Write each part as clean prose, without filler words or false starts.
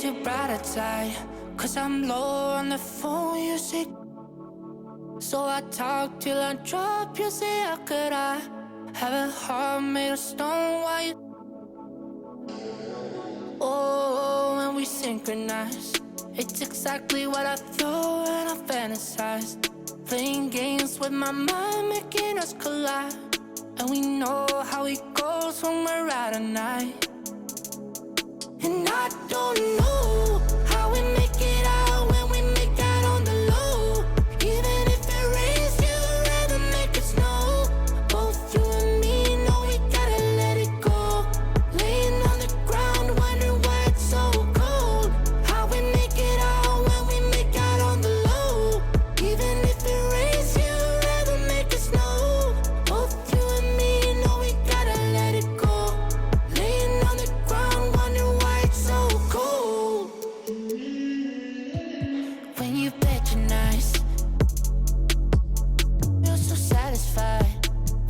too bright outside, 'cause I'm low on the phone, you say. So I talk till I drop, you say, how could I have a heart made of stone? Why you? Oh, when we synchronize, it's exactly what I thought and I fantasized. Playing games with my mind, making us collide. And we know how it goes when we're out at night. And I don't know how we make it out when we make out on the low. Even if it rains, you'd rather make it snow. Both you and me know we gotta let it go. Laying on the ground, wondering why it's so cold. How we make it out when we make out on the low. Even if it rains, you'd rather make it snow. Both you and me know we gotta let it go. Laying on the ground, wondering why it's so cold. When you bet you're nice, you're so satisfied.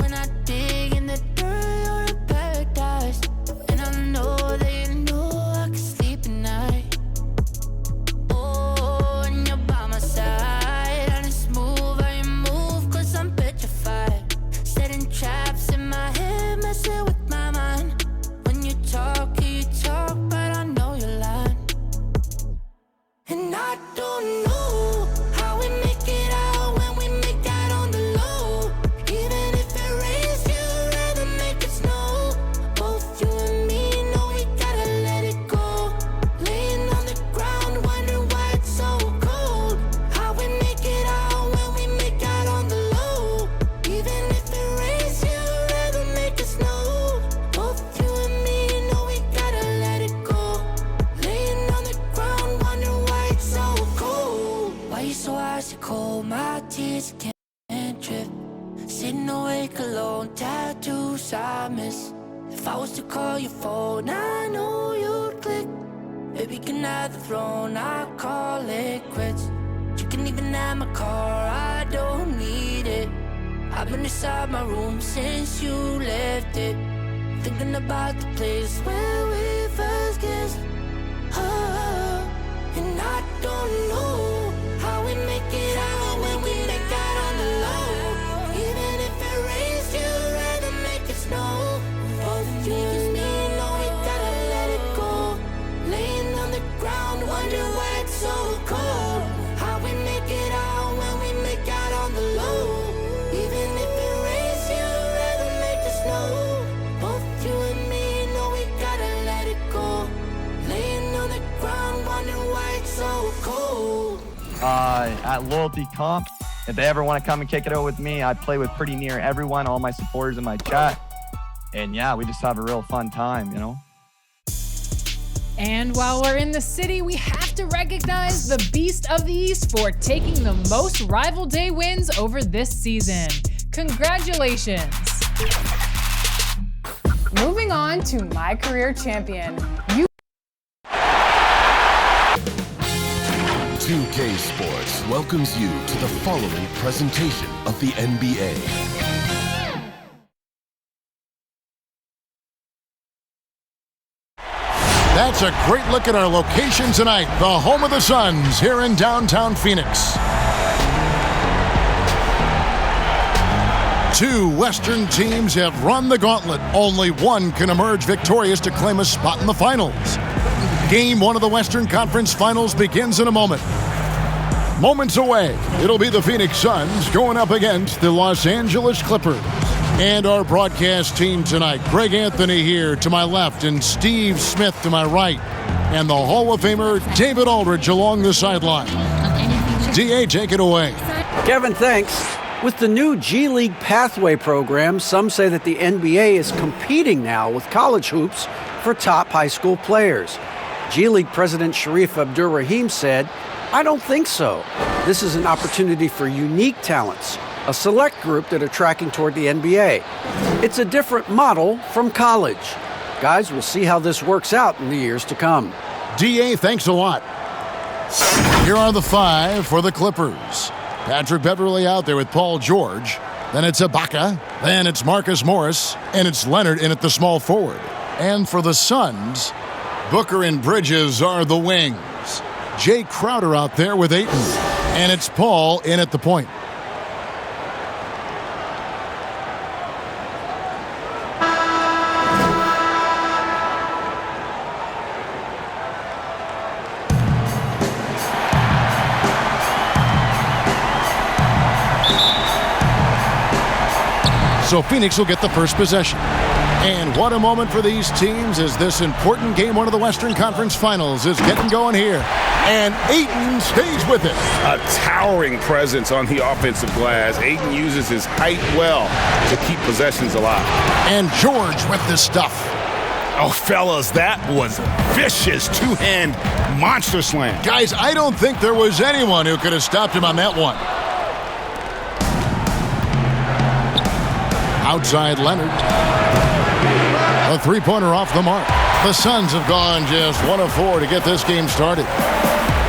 When I dig in the dirt, you're in paradise. And I know that you know I can sleep at night. Oh, and you're by my side, and it's smooth how you move, 'cause I'm petrified. Setting traps in my head, messing with my mind. When you talk, but I know you're lying. And I don't know how we make it out when we make out on the low. Even if it rains, you'd rather make it snow. Both you and me know we gotta let it go. Laying on the ground, wondering why it's so cold. How we make it out when we make out on the low. Even if it rains, you'd rather make it snow. Both you and me know we gotta let it go. Laying on the ground, wondering why it's so cold. Why you so icy cold? My tears can't drip. Sitting awake alone, tattoos I miss. If I was to call your phone, I know you'd click. Baby, can have the throne, I call it quits. You can even have my car, I don't need it. I've been inside my room since you left it, thinking about the place where we first kissed. Oh, and I don't know how we make it out when we make out on the low. Even if it rains, you'd rather make it snow. Both you and me know we gotta let it go. Laying on the ground, wondering why it's so cold. How we make it out when we make out on the low. Even if it rains, you'd rather make it snow. Both you and me know we gotta let it go. Laying on the ground, wondering why it's so cold. At Loyalty Comp, if they ever want to come and kick it out with me, I play with pretty near everyone, all my supporters in my chat. And yeah, we just have a real fun time, you know? And while we're in the city, we have to recognize the Beast of the East for taking the most Rival Day wins over this season. Congratulations. Moving on to my career champion. 2K Sports welcomes you to the following presentation of the NBA. That's a great look at our location tonight, the home of the Suns here in downtown Phoenix. Two Western teams have run the gauntlet. Only one can emerge victorious to claim a spot in the finals. Game one of the Western Conference Finals begins in a moment. Moments away, it'll be the Phoenix Suns going up against the Los Angeles Clippers. And our broadcast team tonight, Greg Anthony here to my left and Steve Smith to my right. And the Hall of Famer, David Aldridge along the sideline. DA, take it away. Kevin, thanks. With the new G League Pathway program, some say that the NBA is competing now with college hoops for top high school players. G League President Sharif Abdur-Rahim said, "I don't think so. This is an opportunity for unique talents, a select group that are tracking toward the NBA. It's a different model from college. Guys, we'll see how this works out in the years to come." DA, thanks a lot. Here are the five for the Clippers. Patrick Beverley out there with Paul George. Then it's Ibaka. Then it's Marcus Morris. And it's Leonard in at the small forward. And for the Suns, Booker and Bridges are the wings. Jay Crowder out there with Ayton. And it's Paul in at the point. So Phoenix will get the first possession. And what a moment for these teams as this important game, one of the Western Conference Finals, is getting going here. And Ayton stays with it. A towering presence on the offensive glass. Ayton uses his height well to keep possessions alive. And George with the stuff. Oh, fellas, that was vicious two-hand monster slam. Guys, I don't think there was anyone who could have stopped him on that one. Outside Leonard. A three-pointer off the mark. The Suns have gone just 1 of 4 to get this game started.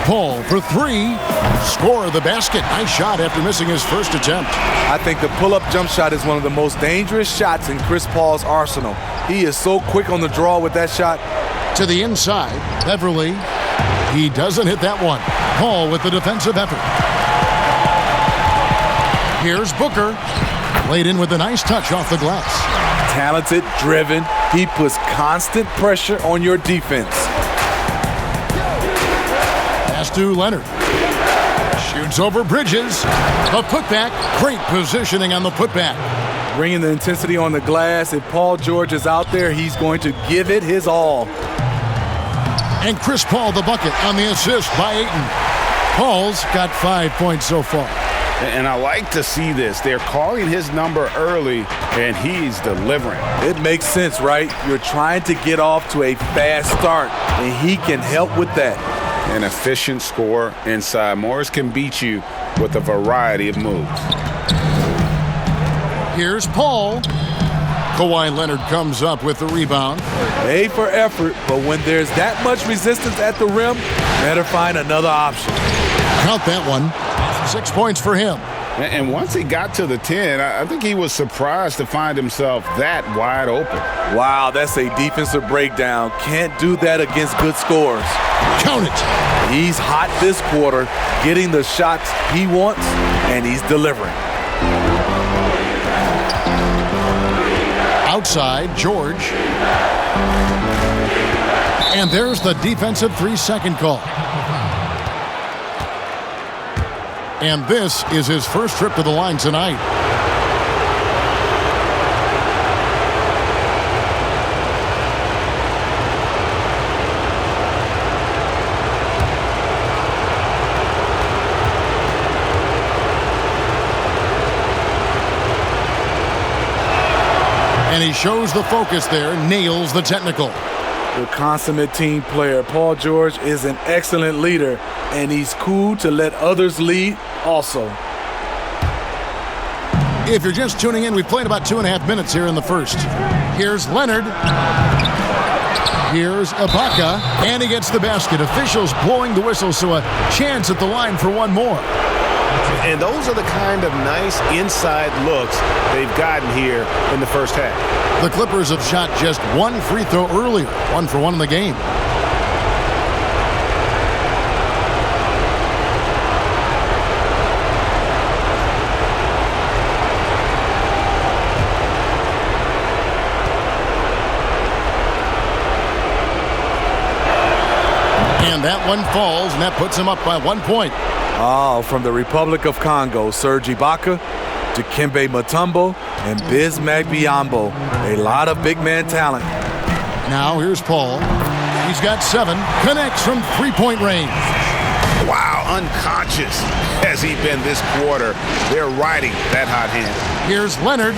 Paul for 3. Score the basket. Nice shot after missing his first attempt. I think the pull-up jump shot is one of the most dangerous shots in Chris Paul's arsenal. He is so quick on the draw with that shot. To the inside. Beverly. He doesn't hit that one. Paul with the defensive effort. Here's Booker. Laid in with a nice touch off the glass. Talented, driven. He puts constant pressure on your defense. Pass to Leonard. Shoots over Bridges. A putback. Great positioning on the putback. Bringing the intensity on the glass. If Paul George is out there, he's going to give it his all. And Chris Paul the bucket on the assist by Ayton. Paul's got 5 points so far. And I like to see this. They're calling his number early, and he's delivering. It makes sense, right? You're trying to get off to a fast start, and he can help with that. An efficient scorer inside. Morris can beat you with a variety of moves. Here's Paul. Kawhi Leonard comes up with the rebound. A for effort, but when there's that much resistance at the rim, better find another option. Count that one. 6 points for him. And once he got to the 10, I think he was surprised to find himself that wide open. Wow, that's a defensive breakdown. Can't do that against good scores. Count it. He's hot this quarter, getting the shots he wants, and he's delivering. Outside, George. And there's the defensive 3-second call. And this is his first trip to the line tonight. And he shows the focus there, nails the technical. The consummate team player. Paul George is an excellent leader, and he's cool to let others lead also. If you're just tuning in, we've played about 2.5 minutes here in the first. Here's Leonard. Here's Ibaka, and he gets the basket. Officials blowing the whistle, so a chance at the line for one more. And those are the kind of nice inside looks they've gotten here in the first half. The Clippers have shot just one free throw earlier, 1 for 1 in the game. And that one falls, and that puts him up by 1 point. Oh, from the Republic of Congo, Serge Ibaka, Dikembe Mutombo, and Bismack Biyombo. A lot of big man talent. Now here's Paul. He's got 7. Connects from three-point range. Wow, unconscious has he been this quarter. They're riding that hot hand. Here's Leonard.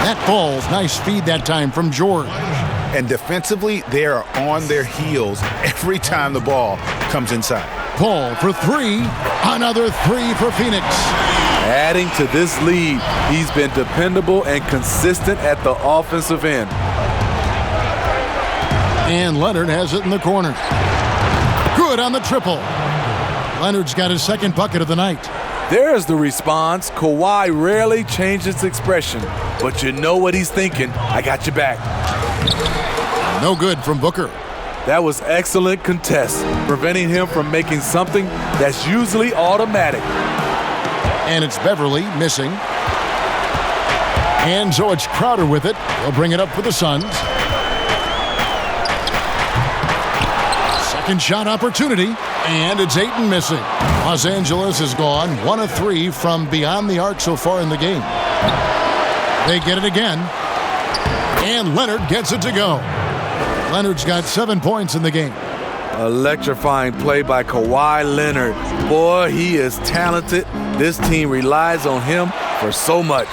That falls. Nice feed that time from George. And defensively, they are on their heels every time the ball comes inside. Paul for 3. Another 3 for Phoenix. Adding to this lead, he's been dependable and consistent at the offensive end. And Leonard has it in the corner. Good on the triple. Leonard's got his second bucket of the night. There's the response. Kawhi rarely changes expression, but you know what he's thinking. I got your back. No good from Booker. That was excellent contest, preventing him from making something that's usually automatic. And it's Beverly missing. And so it's Crowder with it. He'll bring it up for the Suns. Second shot opportunity, and it's Ayton missing. Los Angeles has gone 1 of 3 from beyond the arc so far in the game. They get it again, and Leonard gets it to go. Leonard's got 7 points in the game. Electrifying play by Kawhi Leonard. Boy, he is talented. This team relies on him for so much.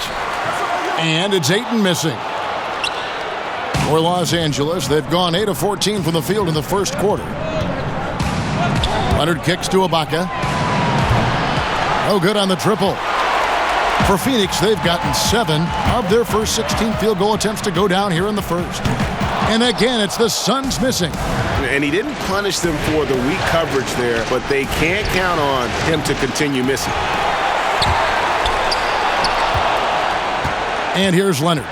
And it's Ayton missing. For Los Angeles, they've gone 8 of 14 from the field in the first quarter. Leonard kicks to Ibaka. No good on the triple. For Phoenix, they've gotten 7 of their first 16 field goal attempts to go down here in the first. And again, it's the Suns missing. And he didn't punish them for the weak coverage there, but they can't count on him to continue missing. And here's Leonard.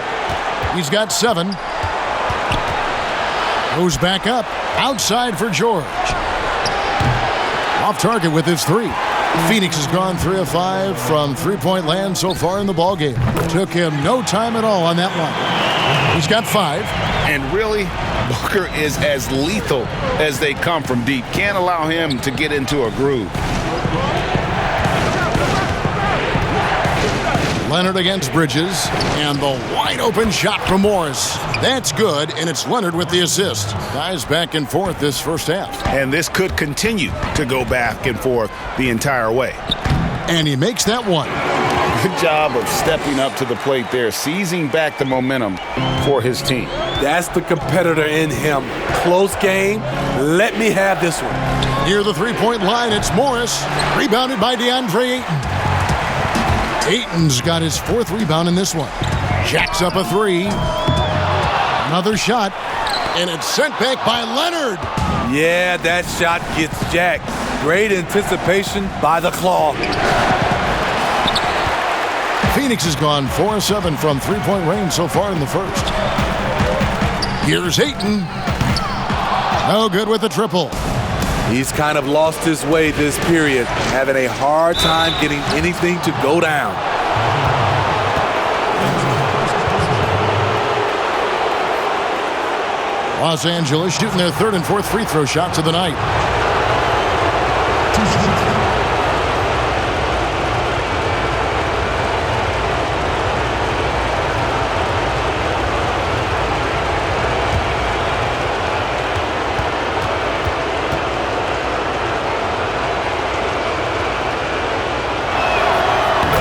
He's got 7. Goes back up. Outside for George. Off target with his 3. Phoenix has gone 3 of 5 from three-point land so far in the ballgame. Took him no time at all on that one. He's got 5. And really, Booker is as lethal as they come from deep. Can't allow him to get into a groove. Leonard against Bridges, and the wide-open shot from Morris. That's good, and it's Leonard with the assist. Guys back and forth this first half. And this could continue to go back and forth the entire way. And he makes that one. Good job of stepping up to the plate there, seizing back the momentum for his team. That's the competitor in him. Close game. Let me have this one. Near the three-point line, it's Morris. Rebounded by DeAndre Ayton. Ayton's got his 4th rebound in this one. Jacks up a 3. Another shot. And it's sent back by Leonard. Yeah, that shot gets jacked. Great anticipation by the claw. Phoenix has gone 4 of 7 from three-point range so far in the first. Here's Ayton. No good with the triple. He's kind of lost his way this period, having a hard time getting anything to go down. Los Angeles shooting their 3rd and 4th free throw shots of the night.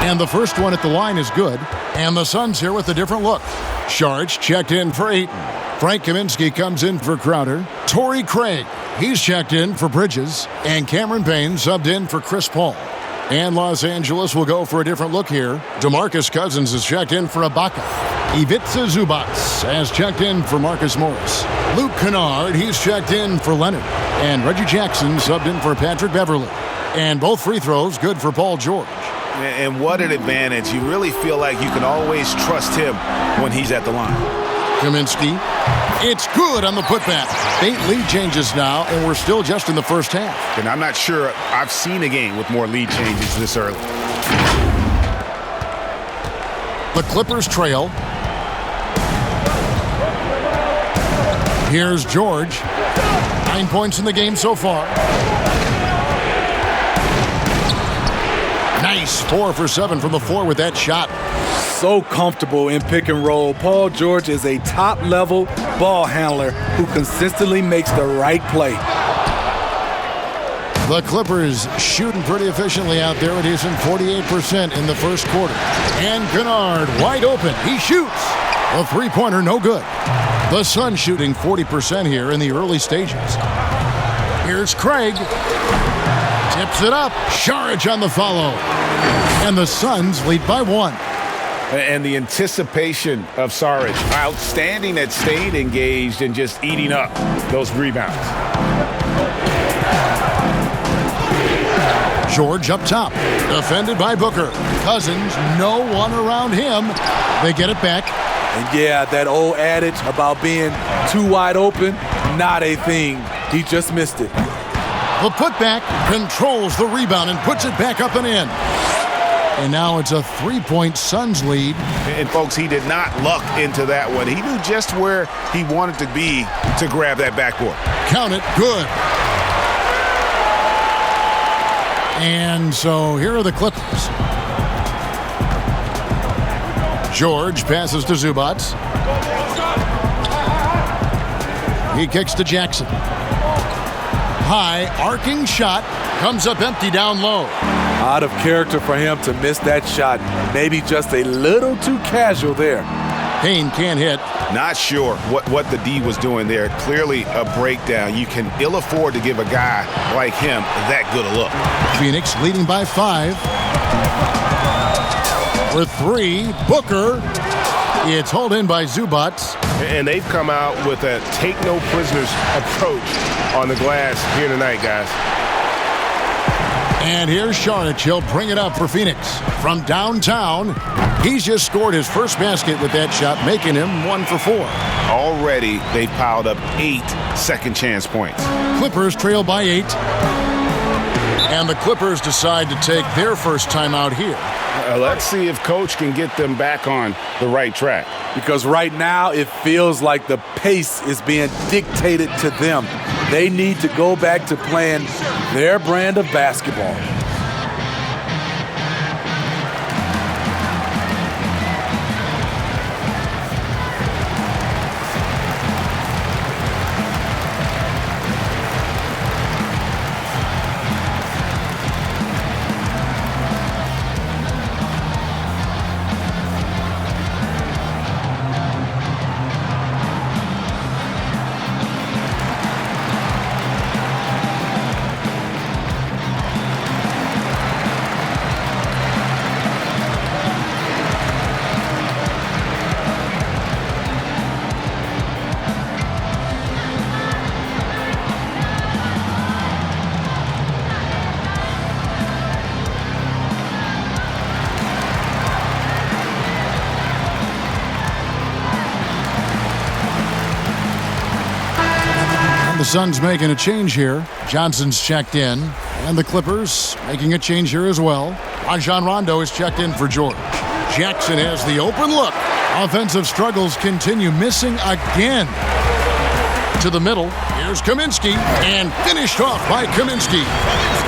And the first one at the line is good. And the Suns here with a different look. Sharge checked in for Ayton. Frank Kaminsky comes in for Crowder. Torrey Craig, he's checked in for Bridges. And Cameron Payne subbed in for Chris Paul. And Los Angeles will go for a different look here. DeMarcus Cousins is checked in for Ibaka. Ivica Zubac has checked in for Marcus Morris. Luke Kennard, he's checked in for Leonard. And Reggie Jackson subbed in for Patrick Beverly. And both free throws good for Paul George. And what an advantage. You really feel like you can always trust him when he's at the line. Kaminsky. It's good on the putback. 8 lead changes now, and we're still just in the first half. And I'm not sure I've seen a game with more lead changes this early. The Clippers trail. Here's George. 9 points in the game so far. Nice. 4 for 7 from the floor with that shot. So comfortable in pick and roll. Paul George is a top-level ball handler who consistently makes the right play. The Clippers shooting pretty efficiently out there. It is in 48% in the first quarter. And Kennard wide open. He shoots. A three-pointer, no good. The Suns shooting 40% here in the early stages. Here's Craig. Tips it up. Sharge on the follow. And the Suns lead by 1. And the anticipation of Saric, outstanding at staying engaged and just eating up those rebounds. George up top, defended by Booker. Cousins, no one around him. They get it back. And yeah, that old adage about being too wide open, not a thing. He just missed it. The putback controls the rebound and puts it back up and in. And now it's a 3-point Suns lead. And folks, he did not luck into that one. He knew just where he wanted to be to grab that backboard. Count it, good. And so here are the Clippers. George passes to Zubac. He kicks to Jackson. High, arcing shot, comes up empty down low. Out of character for him to miss that shot. Maybe just a little too casual there. Payne can't hit. Not sure what the D was doing there. Clearly a breakdown. You can ill afford to give a guy like him that good a look. Phoenix leading by 5. For 3, Booker. It's hauled in by Zubac. And they've come out with a take-no-prisoners approach on the glass here tonight, guys. And here's Saric. He'll bring it up for Phoenix. From downtown, he's just scored his first basket with that shot, making him 1 for 4. Already, they've piled up 8 second-chance points. Clippers trail by 8. And the Clippers decide to take their first timeout here. Let's see if Coach can get them back on the right track. Because right now it feels like the pace is being dictated to them. They need to go back to playing their brand of basketball. The Suns making a change here. Johnson's checked in. And the Clippers making a change here as well. Rajon Rondo is checked in for George. Jackson has the open look. Offensive struggles continue, missing again. To the middle. Here's Kaminsky. And finished off by Kaminsky.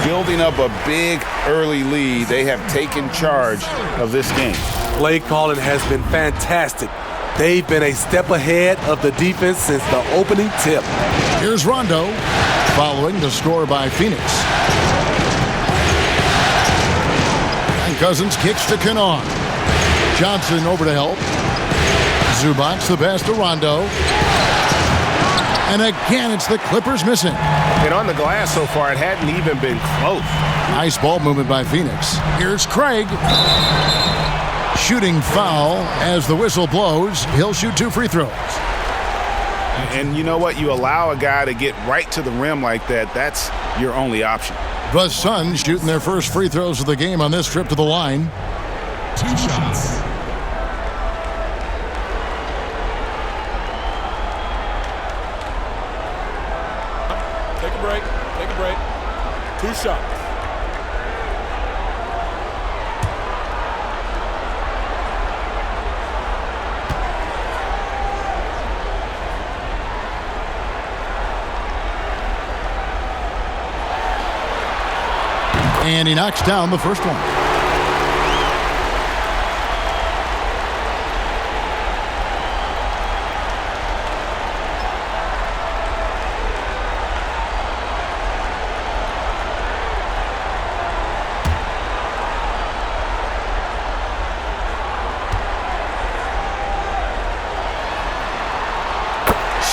Building up a big early lead. They have taken charge of this game. Play calling has been fantastic. They've been a step ahead of the defense since the opening tip. Here's Rondo, following the score by Phoenix. And Cousins kicks to Kanawha. Johnson over to help. Zubac the pass to Rondo. And again, it's the Clippers missing. And on the glass so far, it hadn't even been close. Nice ball movement by Phoenix. Here's Craig. Shooting foul as the whistle blows. He'll shoot 2 free throws. And you know what? You allow a guy to get right to the rim like that, that's your only option. The Suns shooting their first free throws of the game on this trip to the line. 2 shots. Take a break. Take a break. 2 shots. And he knocks down the first one.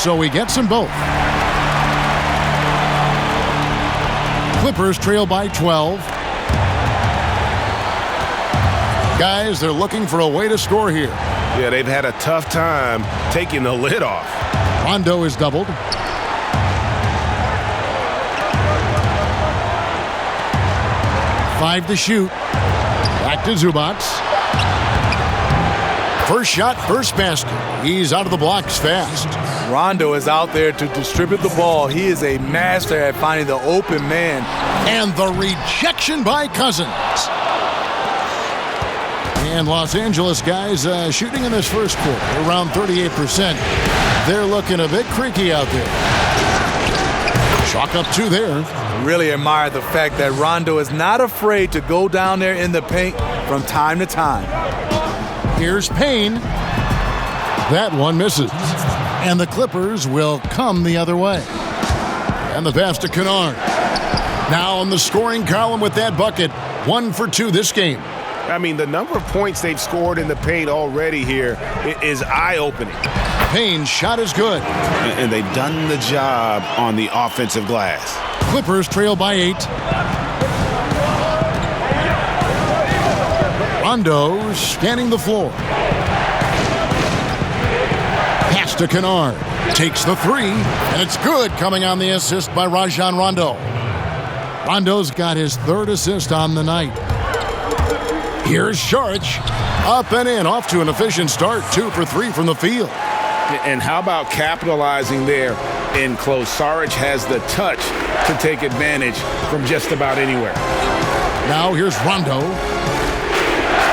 So he gets them both. Clippers trail by 12. Guys, they're looking for a way to score here. Yeah, they've had a tough time taking the lid off. Rondo is doubled. Five to shoot. Back to Zubac. First shot, first basket. He's out of the blocks fast. Rondo is out there to distribute the ball. He is a master at finding the open man. And the rejection by Cousins. And Los Angeles guys shooting in this first quarter around 38%. They're looking a bit creaky out there. Chalk up 2 there. Really admire the fact that Rondo is not afraid to go down there in the paint from time to time. Here's Payne. That one misses. And the Clippers will come the other way. And the pass to Kennard. Now on the scoring column with that bucket. 1 for 2 this game. I mean, the number of points they've scored in the paint already here is eye-opening. Payne's shot is good. And they've done the job on the offensive glass. Clippers trail by 8. Rondo scanning the floor. Pass to Kennard. Takes the 3, and it's good, coming on the assist by Rajon Rondo. Rondo's got his 3rd assist on the night. Here's Saric. Up and in, off to an efficient start. 2 for 3 from the field. And how about capitalizing there in close? Saric has the touch to take advantage from just about anywhere. Now here's Rondo.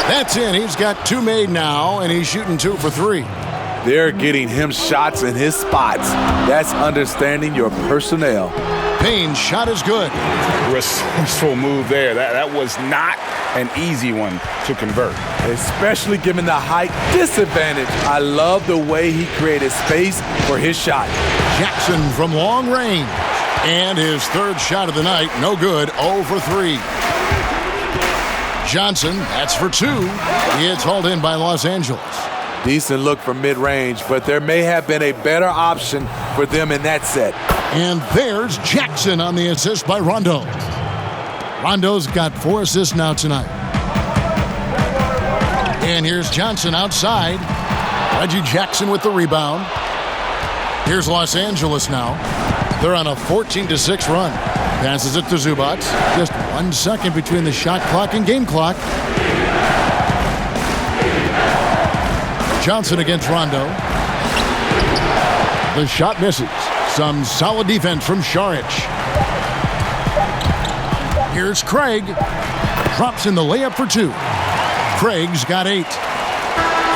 That's in. He's got 2 made now, and he's shooting 2 for 3. They're getting him shots in his spots. That's understanding your personnel. Payne's shot is good. Resourceful move there. That was not an easy one to convert. Especially given the height disadvantage. I love the way he created space for his shot. Jackson from long range. And his 3rd shot of the night, no good, 0 for 3. Johnson, that's for 2. It's hauled in by Los Angeles. Decent look from mid-range, but there may have been a better option for them in that set. And there's Jackson on the assist by Rondo. Rondo's got 4 assists now tonight. And here's Johnson outside. Reggie Jackson with the rebound. Here's Los Angeles now. They're on a 14-6 run. Passes it to Zubac. Just 1 second between the shot clock and game clock. Johnson against Rondo. The shot misses. Some solid defense from Saric. Here's Craig. Drops in the layup for 2. Craig's got 8.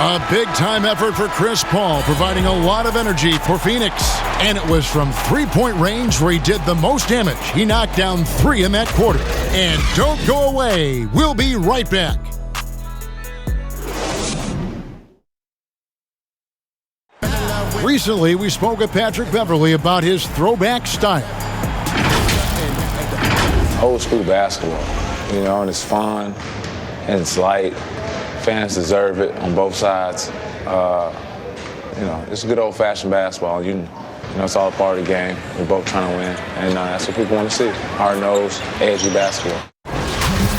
A big-time effort for Chris Paul, providing a lot of energy for Phoenix. And it was from 3-point range where he did the most damage. He knocked down 3 in that quarter. And don't go away. We'll be right back. Recently, we spoke with Patrick Beverley about his throwback style. Old school basketball, and it's fun and it's light. Fans deserve it on both sides. It's good old-fashioned basketball. It's all a part of the game. We're both trying to win, and that's what people want to see. Hard-nosed, edgy basketball.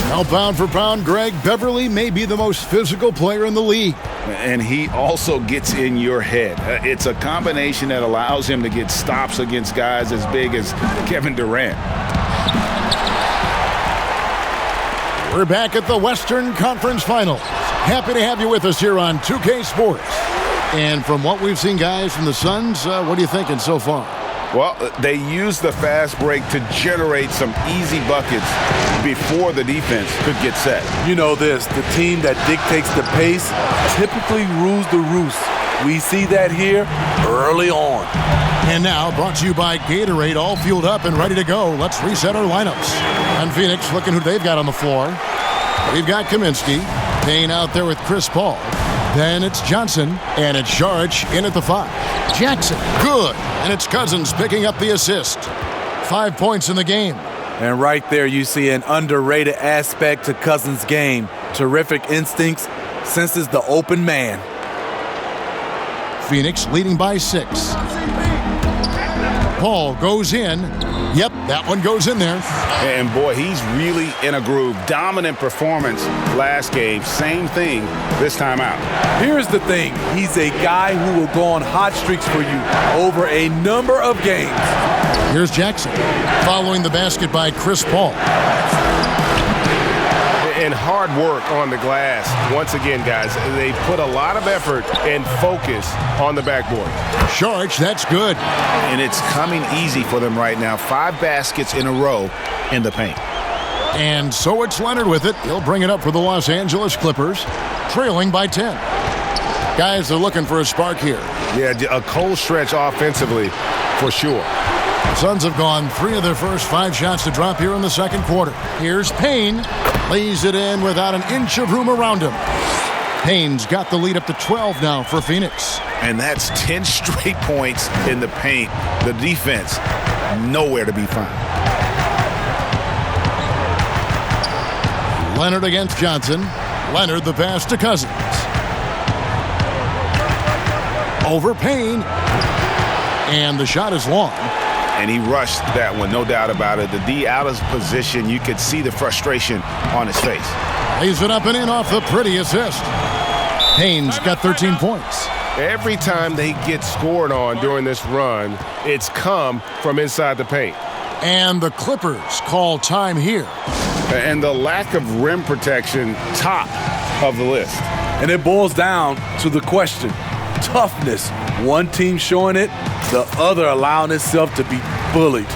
Now, pound for pound, Greg, Beverley may be the most physical player in the league. And he also gets in your head. It's a combination that allows him to get stops against guys as big as Kevin Durant. We're back at the Western Conference Finals. Happy to have you with us here on 2K Sports. And from what we've seen, guys, from the Suns, what are you thinking so far? Well, they use the fast break to generate some easy buckets before the defense could get set. You know this, the team that dictates the pace typically rules the roost. We see that here early on. And now, brought to you by Gatorade, all fueled up and ready to go. Let's reset our lineups. And Phoenix, looking who they've got on the floor. We've got Kaminsky, Payne out there with Chris Paul. Then it's Johnson, and it's Saric in at the 5. Jackson, good. And it's Cousins picking up the assist. 5 points in the game. And right there you see an underrated aspect to Cousins' game. Terrific instincts, senses the open man. Phoenix leading by 6. Paul goes in. Yep, that one goes in there. And boy, he's really in a groove. Dominant performance last game. Same thing this time out. Here's the thing. He's a guy who will go on hot streaks for you over a number of games. Here's Jackson following the basket by Chris Paul. and hard work on the glass. Once again, guys, they put a lot of effort and focus on the backboard. Sharch, that's good. And it's coming easy for them right now. 5 baskets in a row in the paint. And so it's Leonard with it. He'll bring it up for the Los Angeles Clippers, trailing by 10. Guys are looking for a spark here. Yeah, a cold stretch offensively for sure. The Suns have gone 3 of their first 5 shots to drop here in the second quarter. Here's Payne. Lays it in without an inch of room around him. Payne's got the lead up to 12 now for Phoenix. And that's 10 straight points in the paint. The defense, nowhere to be found. Leonard against Johnson. Leonard the pass to Cousins. Over Payne. And the shot is long. And he rushed that one, no doubt about it. The D out of position. You could see the frustration on his face. Lays it up and in off the pretty assist. Payne's got 13 points. Every time they get scored on during this run, it's come from inside the paint. And the Clippers call time here. And the lack of rim protection, top of the list. And it boils down to the question, toughness. One team showing it, the other allowing itself to be bullied.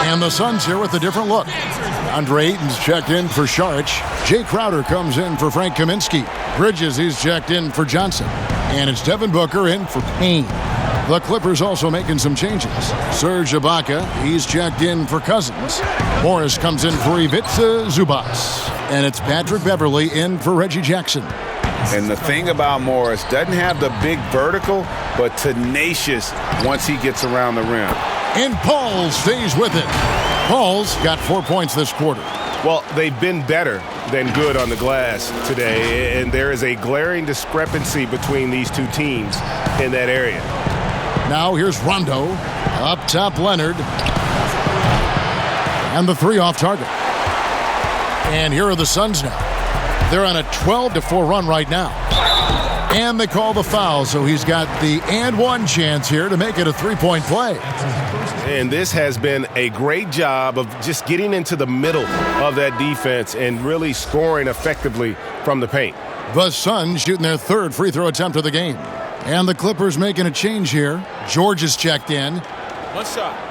And the Suns here with a different look. Andre Ayton's checked in for Sharch. Jay Crowder comes in for Frank Kaminsky. Bridges, he's checked in for Johnson. And it's Devin Booker in for Payne. The Clippers also making some changes. Serge Ibaka, he's checked in for Cousins. Morris comes in for Ivica Zubac. And it's Patrick Beverley in for Reggie Jackson. And the thing about Morris, doesn't have the big vertical, but tenacious once he gets around the rim. And Paul stays with it. Paul's got 4 points this quarter. Well, they've been better than good on the glass today, and there is a glaring discrepancy between these two teams in that area. Now here's Rondo. Up top, Leonard. And the 3 off target. And here are the Suns now. They're on a 12-4 run right now. And they call the foul, so he's got the and one chance here to make it a 3-point play. And this has been a great job of just getting into the middle of that defense and really scoring effectively from the paint. The Suns shooting their 3rd free throw attempt of the game. And the Clippers making a change here. George is checked in. One shot.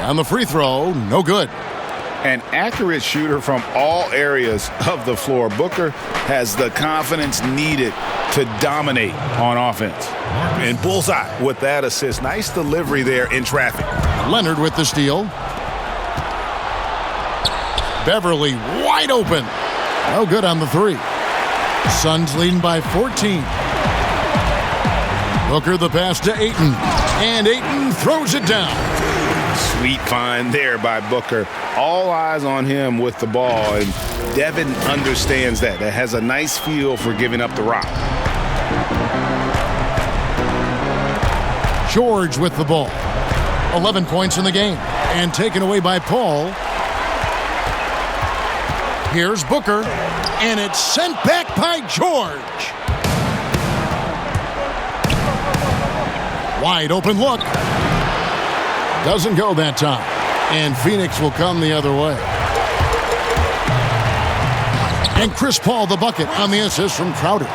And the free throw, no good. An accurate shooter from all areas of the floor. Booker has the confidence needed to dominate on offense. And bullseye with that assist. Nice delivery there in traffic. Leonard with the steal. Beverly wide open. No good on the 3. Suns leading by 14. Booker the pass to Ayton. And Ayton throws it down. Sweet find there by Booker. All eyes on him with the ball, and Devin understands that. That has a nice feel for giving up the rock. George with the ball. 11 points in the game. And taken away by Paul. Here's Booker. And it's sent back by George. Wide open look. Doesn't go that time. And Phoenix will come the other way. And Chris Paul the bucket on the assist from Crowder.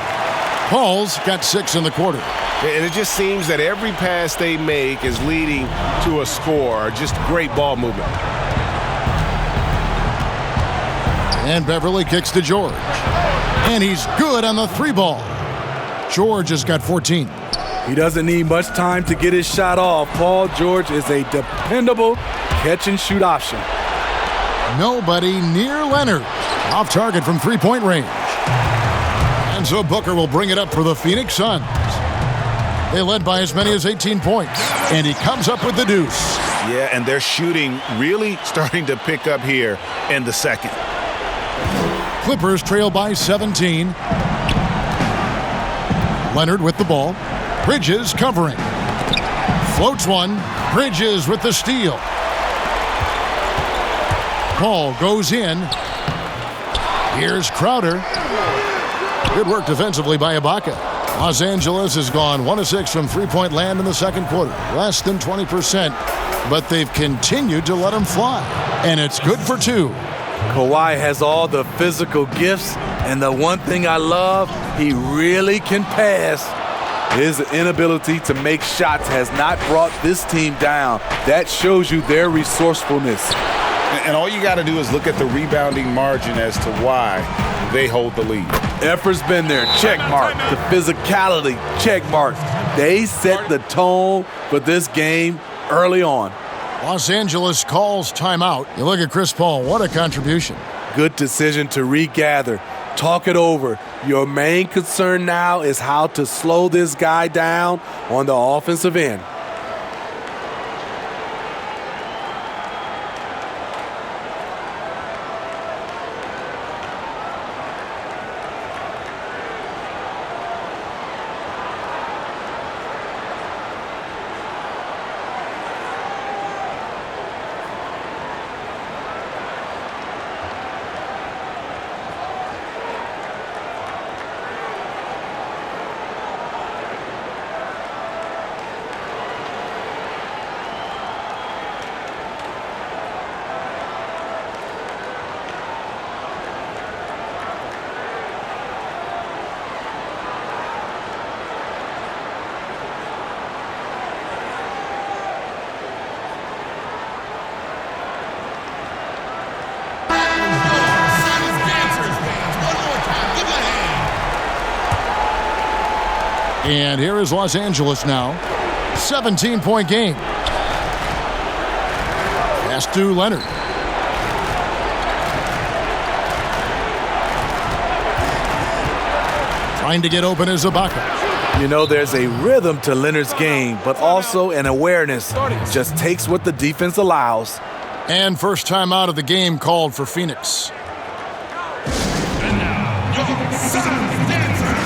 Paul's got 6 in the quarter. And it just seems that every pass they make is leading to a score. Just great ball movement. And Beverly kicks to George. And he's good on the 3-ball. George has got 14. He doesn't need much time to get his shot off. Paul George is a dependable catch-and-shoot option. Nobody near Leonard. Off target from 3-point range. And so Booker will bring it up for the Phoenix Suns. They led by as many as 18 points. And he comes up with the deuce. Yeah, and their shooting really starting to pick up here in the second. Clippers trail by 17. Leonard with the ball. Bridges covering. Floats one. Bridges with the steal. Ball goes in. Here's Crowder. Good work defensively by Ibaka. Los Angeles has gone 1 of 6 from 3-point land in the second quarter. Less than 20%, but they've continued to let him fly. And it's good for 2. Kawhi has all the physical gifts, and the one thing I love, he really can pass. His inability to make shots has not brought this team down. That shows you their resourcefulness. And all you got to do is look at the rebounding margin as to why they hold the lead. Effort's been there, check mark. The physicality, check mark. They set the tone for this game early on. Los Angeles calls timeout. You look at Chris Paul, what a contribution. Good decision to regather, talk it over. Your main concern now is how to slow this guy down on the offensive end. And here is Los Angeles now. 17-point game. Pass to Leonard. Trying to get open is Ibaka. You know, there's a rhythm to Leonard's game, but also an awareness. Just takes what the defense allows. And first time out of the game called for Phoenix. And now, your Suns dancer.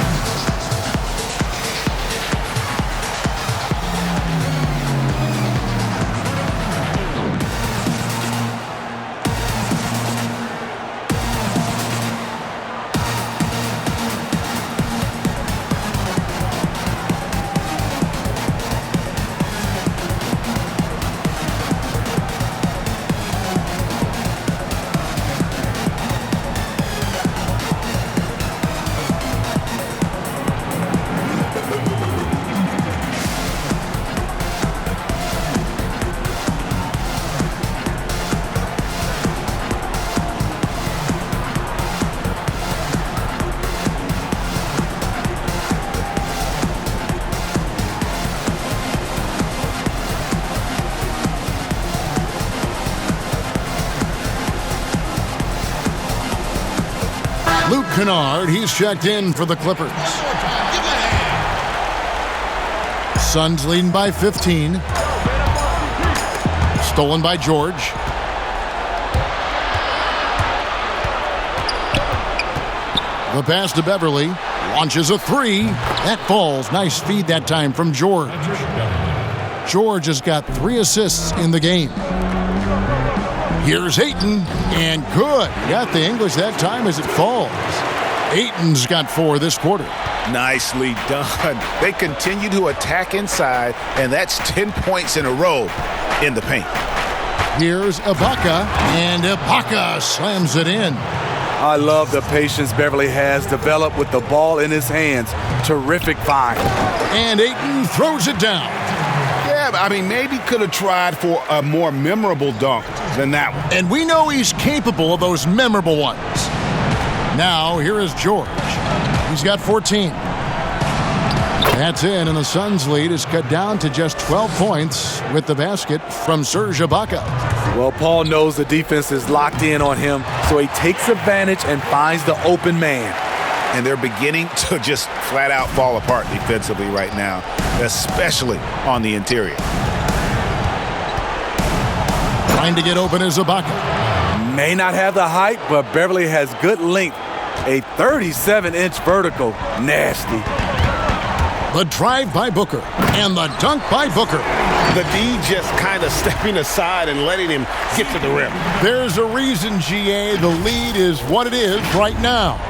Luke Kennard, he's checked in for the Clippers. Suns leading by 15. Stolen by George. The pass to Beverly. Launches a 3. That falls. Nice feed that time from George. George has got 3 assists in the game. Here's Ayton, and good. Got the English that time as it falls. Ayton's got 4 this quarter. Nicely done. They continue to attack inside, and that's 10 points in a row in the paint. Here's Ibaka, and Ibaka slams it in. I love the patience Beverly has developed with the ball in his hands. Terrific find. And Ayton throws it down. Yeah, I mean, maybe could have tried for a more memorable dunk than that one. And we know he's capable of those memorable ones. Now, here is George. He's got 14. That's in, and the Suns' lead is cut down to just 12 points with the basket from Serge Ibaka. Well, Paul knows the defense is locked in on him, so he takes advantage and finds the open man. And they're beginning to just flat out fall apart defensively right now, especially on the interior. Trying to get open is Ibaka. May not have the height, but Beverly has good length. A 37-inch vertical. Nasty. The drive by Booker and the dunk by Booker. The D just kind of stepping aside and letting him get to the rim. There's a reason, GA, the lead is what it is right now.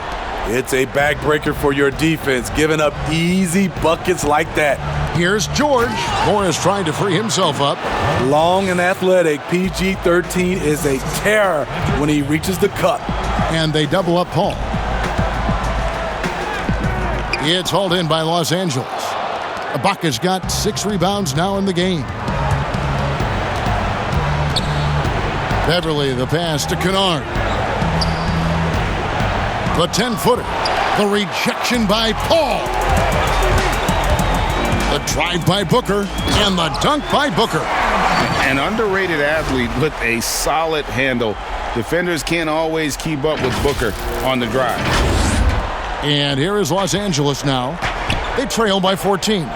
It's a backbreaker for your defense, giving up easy buckets like that. Here's George. Morris trying to free himself up. Long and athletic, PG-13 is a terror when he reaches the cup. And they double up Paul. It's hauled in by Los Angeles. Ibaka's got 6 rebounds now in the game. Beverly, the pass to Kennard. The 10-footer. The rejection by Paul. The drive by Booker and the dunk by Booker. An underrated athlete with a solid handle. Defenders can't always keep up with Booker on the drive. And here is Los Angeles now. They trail by 14.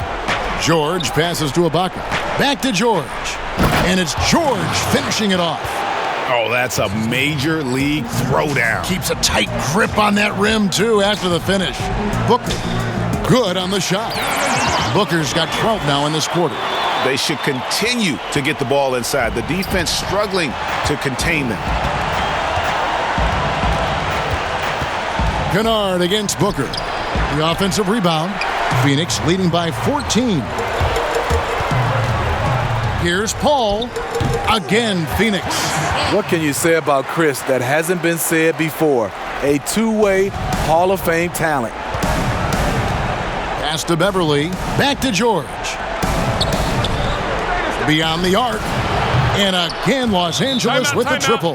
George passes to Ibaka. Back to George. And it's George finishing it off. Oh, that's a major league throwdown. Keeps a tight grip on that rim, too, after the finish. Booker, good on the shot. Booker's got 12 now in this quarter. They should continue to get the ball inside. The defense struggling to contain them. Kennard against Booker. The offensive rebound. Phoenix leading by 14. Here's Paul. Again, Phoenix. What can you say about Chris that hasn't been said before? A two-way Hall of Fame talent. Pass to Beverly. Back to George. Beyond the arc. And again, Los Angeles with the triple.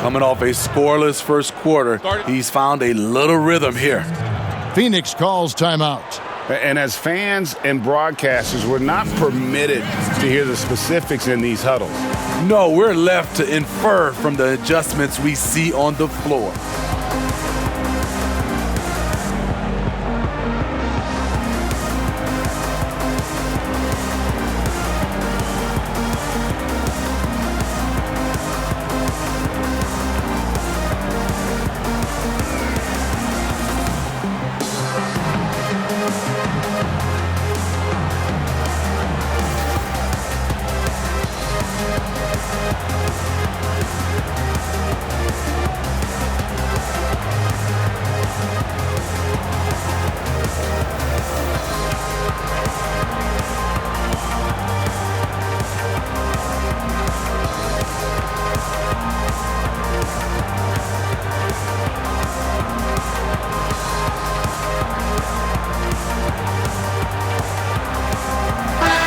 Coming off a scoreless first quarter, he's found a little rhythm here. Phoenix calls timeout. And as fans and broadcasters, we're not permitted to hear the specifics in these huddles. No, we're left to infer from the adjustments we see on the floor.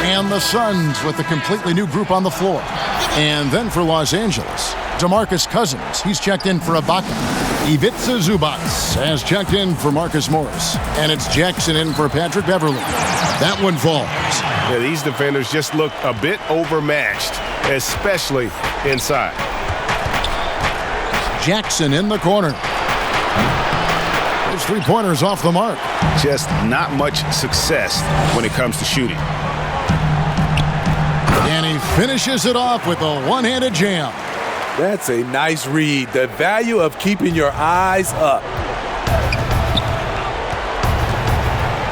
And the Suns with a completely new group on the floor. And then for Los Angeles, DeMarcus Cousins. He's checked in for Ibaka. Ivica Zubac has checked in for Marcus Morris. And it's Jackson in for Patrick Beverly. That one falls. Yeah, these defenders just look a bit overmatched, especially inside. Jackson in the corner. Those 3-pointers off the mark. Just not much success when it comes to shooting. And he finishes it off with a one-handed jam. That's a nice read. The value of keeping your eyes up.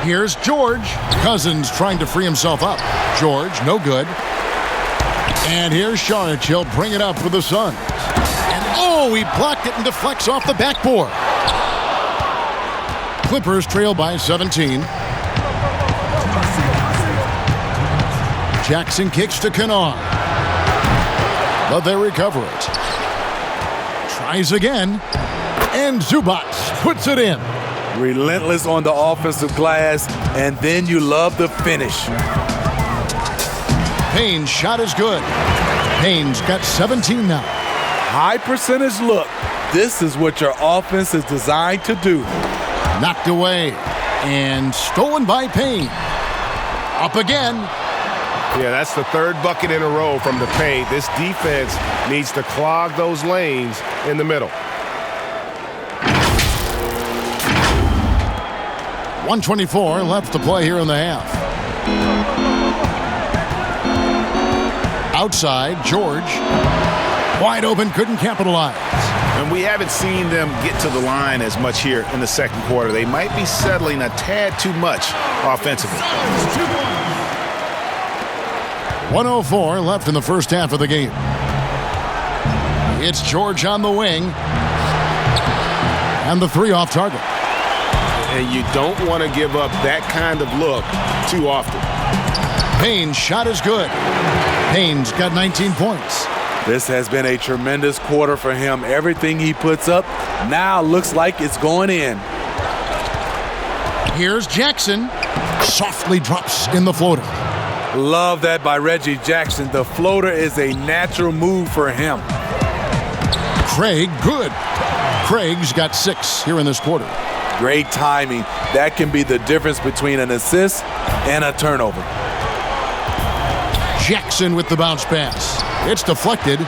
Here's George. Cousins trying to free himself up. George, no good. And here's Saric. He'll bring it up for the Suns. And oh, he blocked it and deflects off the backboard. Clippers trail by 17. Jackson kicks to Kennard. But they recover it. Tries again. And Zubac puts it in. Relentless on the offensive glass, and then you love the finish. Payne's shot is good. Payne's got 17 now. High percentage look. This is what your offense is designed to do. Knocked away and stolen by Payne. Up again. Yeah, that's the third bucket in a row from the paint. This defense needs to clog those lanes in the middle. 1:24 left to play here in the half. Outside, George. Wide open, couldn't capitalize. And we haven't seen them get to the line as much here in the second quarter. They might be settling a tad too much offensively. 1:04 left in the first half of the game. It's George on the wing. And the three off target. And you don't want to give up that kind of look too often. Payne's shot is good. Payne's got 19 points. This has been a tremendous quarter for him. Everything he puts up now looks like it's going in. Here's Jackson. Softly drops in the floater. Love that by Reggie Jackson. The floater is a natural move for him. Craig, good. Craig's got 6 here in this quarter. Great timing. That can be the difference between an assist and a turnover. Jackson with the bounce pass. It's deflected.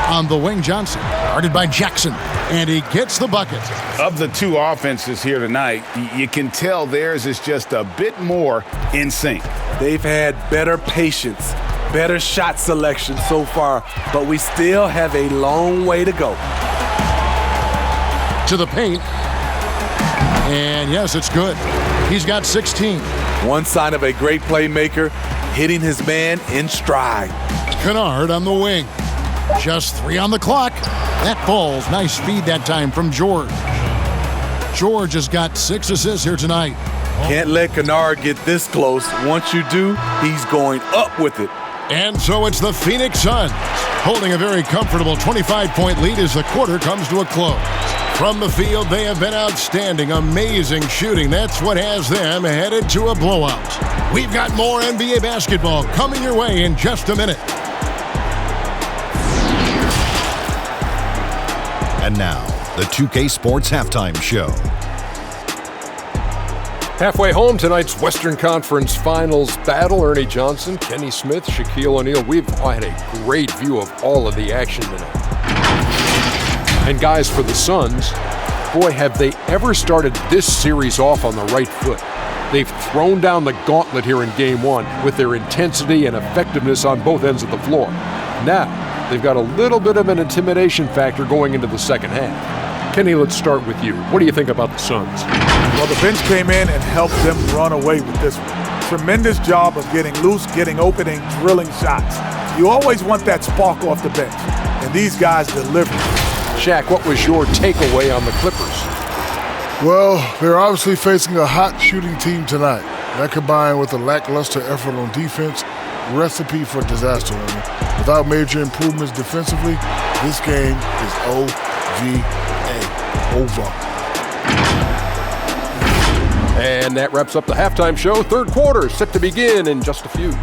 On the wing, Johnson. Guarded by Jackson. And he gets the bucket. Of the two offenses here tonight, you can tell theirs is just a bit more in sync. They've had better patience, better shot selection so far, but we still have a long way to go. To the paint. And yes, it's good. He's got 16. One sign of a great playmaker, hitting his man in stride. Kennard on the wing. Just 3 on the clock. That falls. Nice feed that time from George. George has got 6 assists here tonight. Can't let Kennard get this close. Once you do, he's going up with it. And so it's the Phoenix Suns holding a very comfortable 25-point lead as the quarter comes to a close. From the field, they have been outstanding. Amazing shooting. That's what has them headed to a blowout. We've got more NBA basketball coming your way in just a minute. And now, the 2K Sports Halftime Show. Halfway home, tonight's Western Conference Finals battle. Ernie Johnson, Kenny Smith, Shaquille O'Neal. We've had a great view of all of the action tonight. And guys, for the Suns, boy, have they ever started this series off on the right foot. They've thrown down the gauntlet here in Game 1 with their intensity and effectiveness on both ends of the floor. Now, they've got a little bit of an intimidation factor going into the second half. Kenny, let's start with you. What do you think about the Suns? Well, the bench came in and helped them run away with this one. Tremendous job of getting loose, getting open, and drilling shots. You always want that spark off the bench, and these guys delivered. Shaq, what was your takeaway on the Clippers? Well, they're obviously facing a hot shooting team tonight. That combined with a lackluster effort on defense, recipe for disaster. Without major improvements defensively, this game is over. And that wraps up the halftime show. Third quarter set to begin in just a few.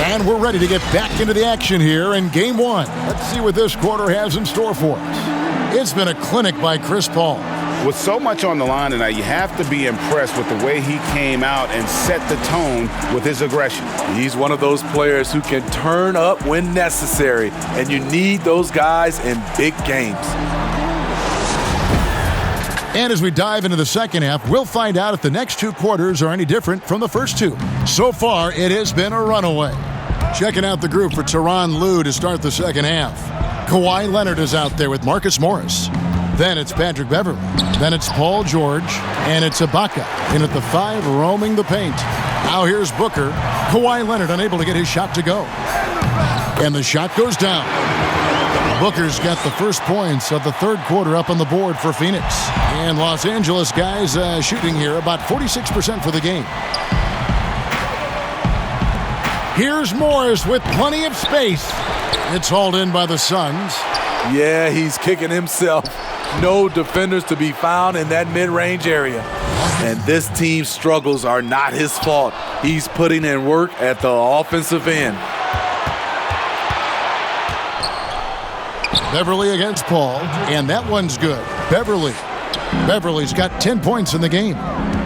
And we're ready to get back into the action here in Game 1. Let's see what this quarter has in store for us. It's been a clinic by Chris Paul. With so much on the line tonight, you have to be impressed with the way he came out and set the tone with his aggression. He's one of those players who can turn up when necessary, and you need those guys in big games. And as we dive into the second half, we'll find out if the next 2 quarters are any different from the first 2. So far, it has been a runaway. Checking out the group for Tyronn Lue to start the second half. Kawhi Leonard is out there with Marcus Morris. Then it's Patrick Beverley. Then it's Paul George. And it's Ibaka in at the 5, roaming the paint. Now here's Booker. Kawhi Leonard unable to get his shot to go. And the shot goes down. Booker's got the first points of the third quarter up on the board for Phoenix. And Los Angeles guys shooting here about 46% for the game. Here's Morris with plenty of space. It's hauled in by the Suns. Yeah, he's kicking himself. No defenders to be found in that mid-range area. And this team's struggles are not his fault. He's putting in work at the offensive end. Beverly against Paul, and that one's good. Beverly's got 10 points in the game.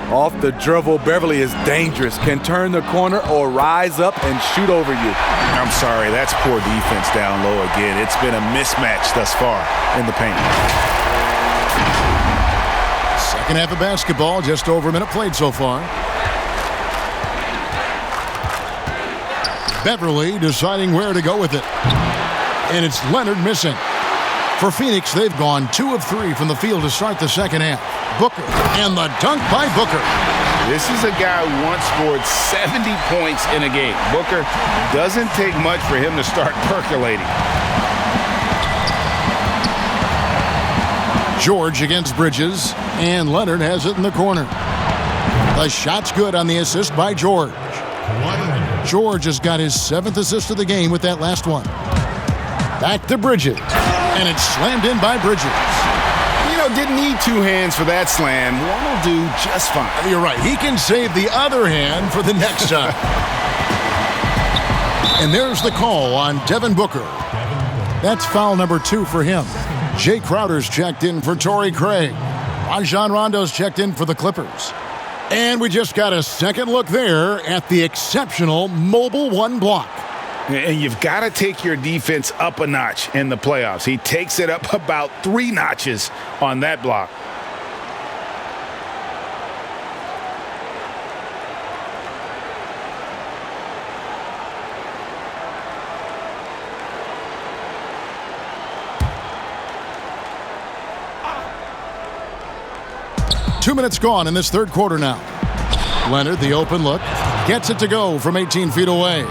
Off the dribble, Beverly is dangerous. Can turn the corner or rise up and shoot over you. I'm sorry, that's poor defense down low again. It's been a mismatch thus far in the paint. Second half of basketball, just over a minute played so far. Beverly deciding where to go with it. And it's Leonard missing. For Phoenix, they've gone 2 of 3 from the field to start the second half. Booker, and the dunk by Booker. This is a guy who once scored 70 points in a game. Booker doesn't take much for him to start percolating. George against Bridges, and Leonard has it in the corner. The shot's good on the assist by George. George has got his 7th assist of the game with that last one. Back to Bridges, and it's slammed in by Bridges. Didn't need 2 hands for that slam. One will do just fine. You're right. He can save the other hand for the next time. And there's the call on Devin Booker. That's foul number 2 for him. Jay Crowder's checked in for Torrey Craig. Rajon Rondo's checked in for the Clippers. And we just got a second look there at the exceptional mobile 1 block. And you've got to take your defense up a notch in the playoffs. He takes it up about 3 notches on that block. Two minutes gone in this third quarter now. Leonard, the open look, gets it to go from 18 feet away.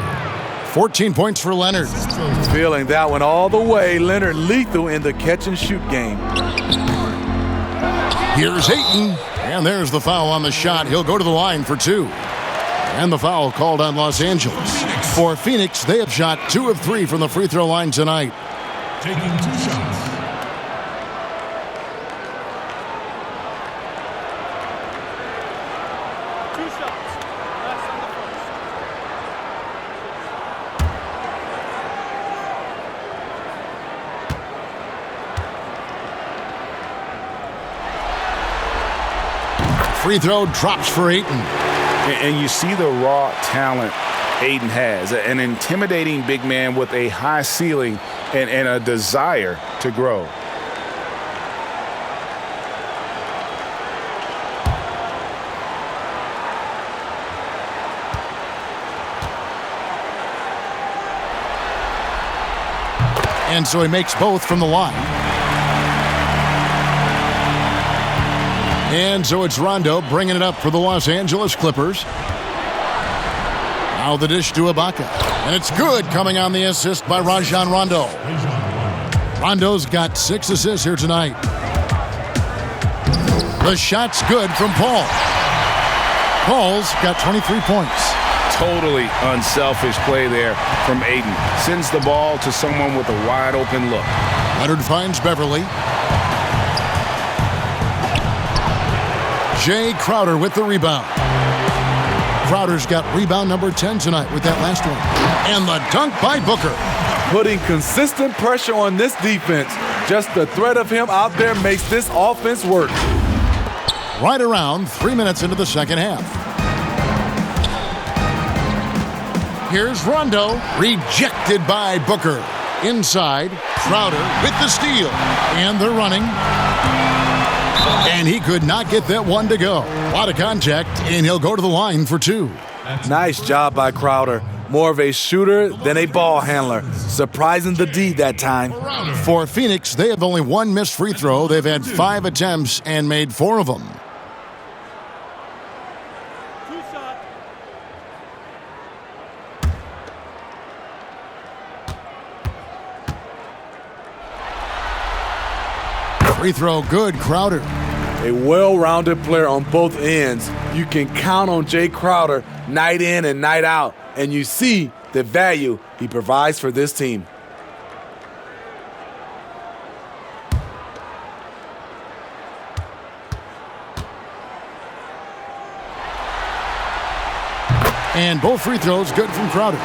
14 points for Leonard. Feeling that one all the way. Leonard lethal in the catch-and-shoot game. Here's Ayton, and there's the foul on the shot. He'll go to the line for 2. And the foul called on Los Angeles. For Phoenix, they have shot 2 of 3 from the free throw line tonight. Taking 2 shots. Free throw drops for Ayton. And you see the raw talent Ayton has. An intimidating big man with a high ceiling and a desire to grow. And so he makes both from the line. And so it's Rondo bringing it up for the Los Angeles Clippers. Now the dish to Ibaka. And it's good, coming on the assist by Rajon Rondo. Rondo's got 6 assists here tonight. The shot's good from Paul. Paul's got 23 points. Totally unselfish play there from Ayton. Sends the ball to someone with a wide open look. Leonard finds Beverly. Jay Crowder with the rebound. Crowder's got rebound number 10 tonight with that last one. And the dunk by Booker. Putting consistent pressure on this defense. Just the threat of him out there makes this offense work. Right around 3 minutes into the second half. Here's Rondo, rejected by Booker. Inside, Crowder with the steal. And they're running. And he could not get that one to go. A lot of contact, and he'll go to the line for 2. Nice job by Crowder. More of a shooter than a ball handler. Surprising the D that time. For Phoenix, they have only 1 missed free throw. They've had 5 attempts and made 4 of them. Free throw good, Crowder. A well-rounded player on both ends. You can count on Jay Crowder night in and night out, and you see the value he provides for this team. And both free throws good from Crowder.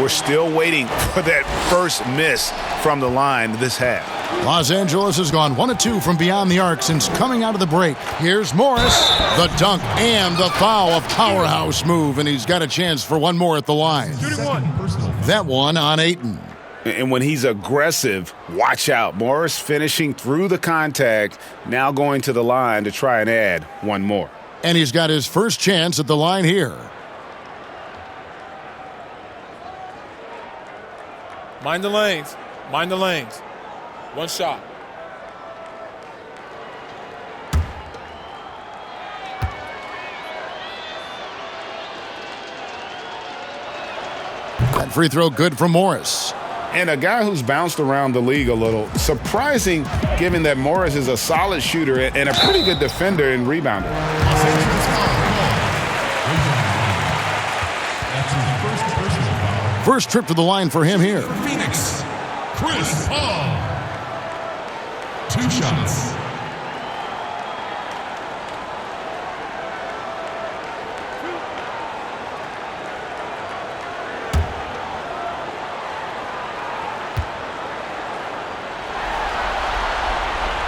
We're still waiting for that first miss from the line this half. Los Angeles has gone 1 of 2 from beyond the arc since coming out of the break. Here's Morris, the dunk and the foul, a powerhouse move, and he's got a chance for one more at the line. That one on Ayton. And when he's aggressive, watch out. Morris finishing through the contact, now going to the line to try and add one more. And he's got his first chance at the line here. Mind the lanes. Mind the lanes. One shot. That free throw good from Morris. And a guy who's bounced around the league a little. Surprising, given that Morris is a solid shooter and a pretty good defender and rebounder. First trip to the line for him here. Phoenix, Chris Paul. 2 shots.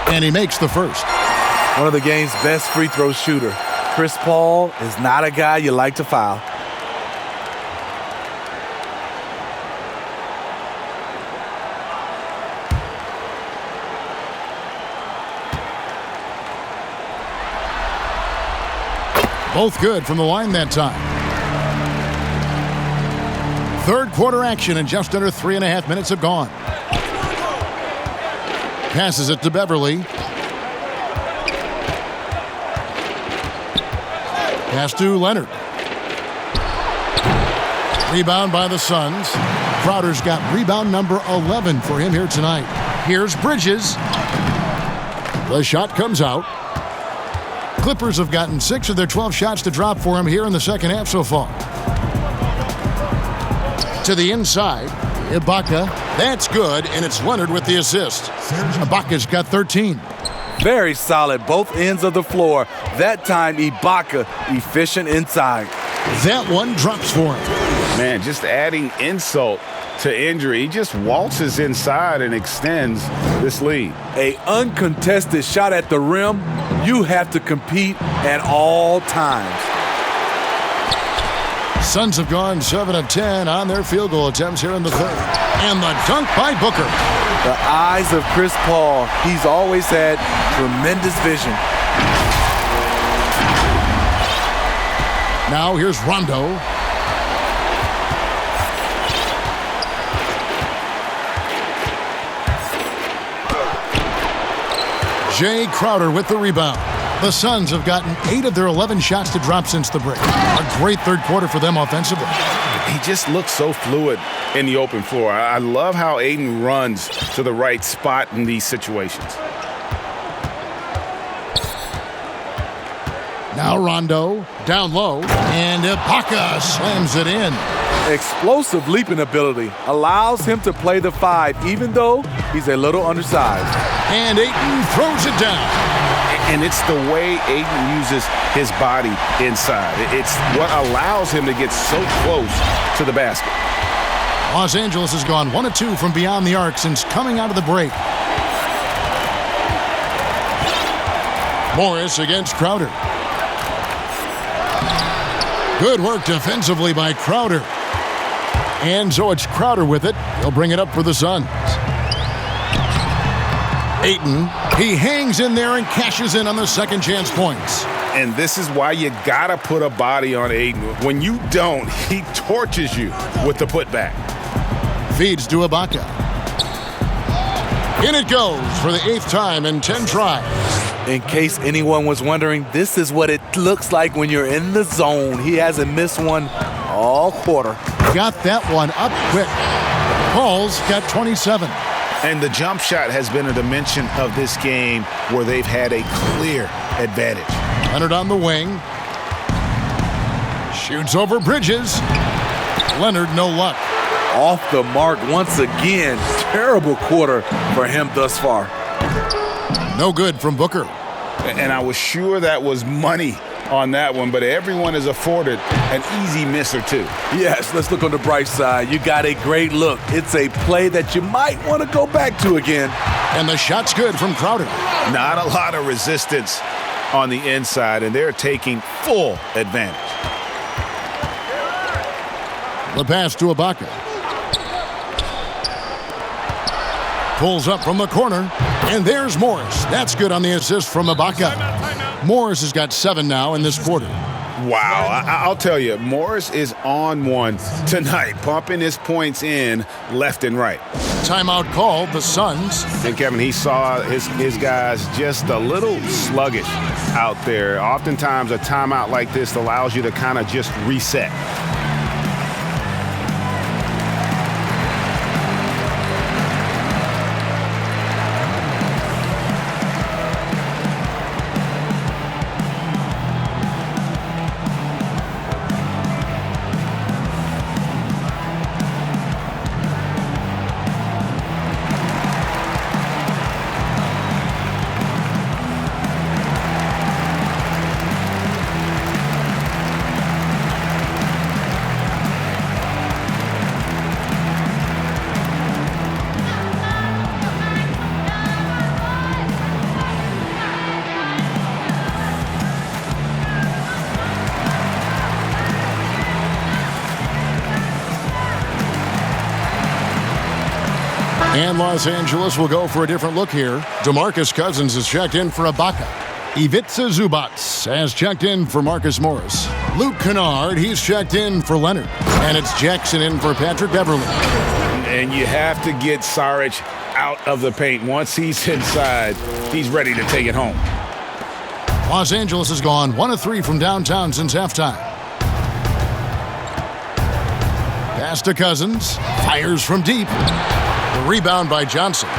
And he makes the first. One of the game's best free throw shooter. Chris Paul is not a guy you like to foul. Both good from the line that time. Third quarter action and just under 3.5 minutes have gone. Passes it to Beverly. Pass to Leonard. Rebound by the Suns. Crowder's got rebound number 11 for him here tonight. Here's Bridges. The shot comes out. Clippers have gotten 6 of their 12 shots to drop for him here in the second half so far. To the inside, Ibaka. That's good, and it's Leonard with the assist. Ibaka's got 13. Very solid, both ends of the floor. That time, Ibaka efficient inside. That one drops for him. Man, just adding insult to injury. He just waltzes inside and extends this lead. A uncontested shot at the rim. You have to compete at all times. Suns have gone 7 of 10 on their field goal attempts here in the third. And the dunk by Booker. The eyes of Chris Paul. He's always had tremendous vision. Now here's Rondo. Jay Crowder with the rebound. The Suns have gotten 8 of their 11 shots to drop since the break. A great third quarter for them offensively. He just looks so fluid in the open floor. I love how Ayton runs to the right spot in these situations. Now Rondo down low, and Ibaka slams it in. Explosive leaping ability allows him to play the 5, even though he's a little undersized. And Ayton throws it down. And it's the way Ayton uses his body inside. It's what allows him to get so close to the basket. Los Angeles has gone 1 of 2 from beyond the arc since coming out of the break. Morris against Crowder. Good work defensively by Crowder. And so it's Crowder with it. He'll bring it up for the Suns. Ayton, he hangs in there and cashes in on the second chance points. And this is why you gotta put a body on Ayton. When you don't, he torches you with the putback. Feeds to Ibaka. In it goes for the 8th time in 10 tries. In case anyone was wondering, this is what it looks like when you're in the zone. He hasn't missed one all quarter. Got that one up quick. Paul's got 27. And the jump shot has been a dimension of this game where they've had a clear advantage. Leonard on the wing. Shoots over Bridges. Leonard, no luck. Off the mark once again. Terrible quarter for him thus far. No good from Booker. And I was sure that was money on that one, but everyone is afforded an easy miss or two. Yes, let's look on the bright side. You got a great look. It's a play that you might want to go back to again. And the shot's good from Crowder. Not a lot of resistance on the inside, and they're taking full advantage. The pass to Ibaka. Pulls up from the corner, and there's Morris. That's good on the assist from Ibaka. Morris has got 7 now in this quarter. Wow, I'll tell you, Morris is on one tonight, pumping his points in left and right. Timeout called, the Suns. And Kevin, he saw his guys just a little sluggish out there. Oftentimes a timeout like this allows you to kind of just reset. And Los Angeles will go for a different look here. DeMarcus Cousins is checked in for Ibaka. Ivica Zubac has checked in for Marcus Morris. Luke Kennard, he's checked in for Leonard. And it's Jackson in for Patrick Beverly. And you have to get Saric out of the paint. Once he's inside, he's ready to take it home. Los Angeles has gone 1 of 3 from downtown since halftime. Pass to Cousins. Fires from deep. The rebound by Johnson.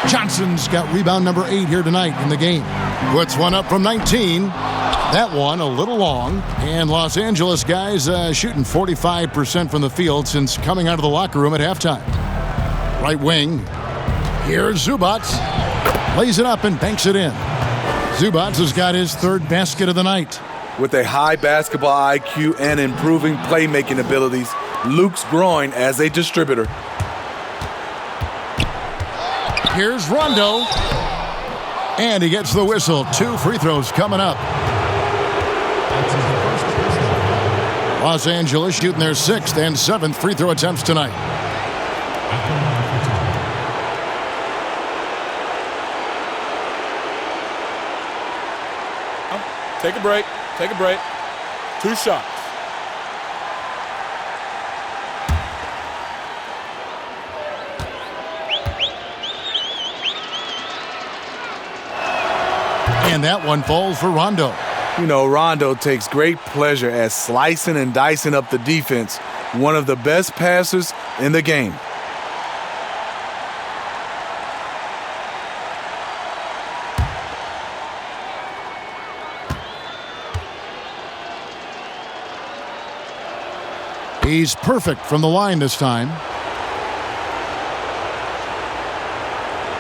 Johnson's got rebound number 8 here tonight in the game. Puts one up from 19. That one a little long. And Los Angeles guys shooting 45% from the field since coming out of the locker room at halftime. Right wing. Here's Zubac. Lays it up and banks it in. Zubac has got his 3rd basket of the night. With a high basketball IQ and improving playmaking abilities, Luke's growing as a distributor. Here's Rondo. And he gets the whistle. 2 free throws coming up. Los Angeles shooting their 6th and 7th free throw attempts tonight. Take a break. Take a break. 2 shots. And that one falls for Rondo. You know, Rondo takes great pleasure at slicing and dicing up the defense. One of the best passers in the game. He's perfect from the line this time.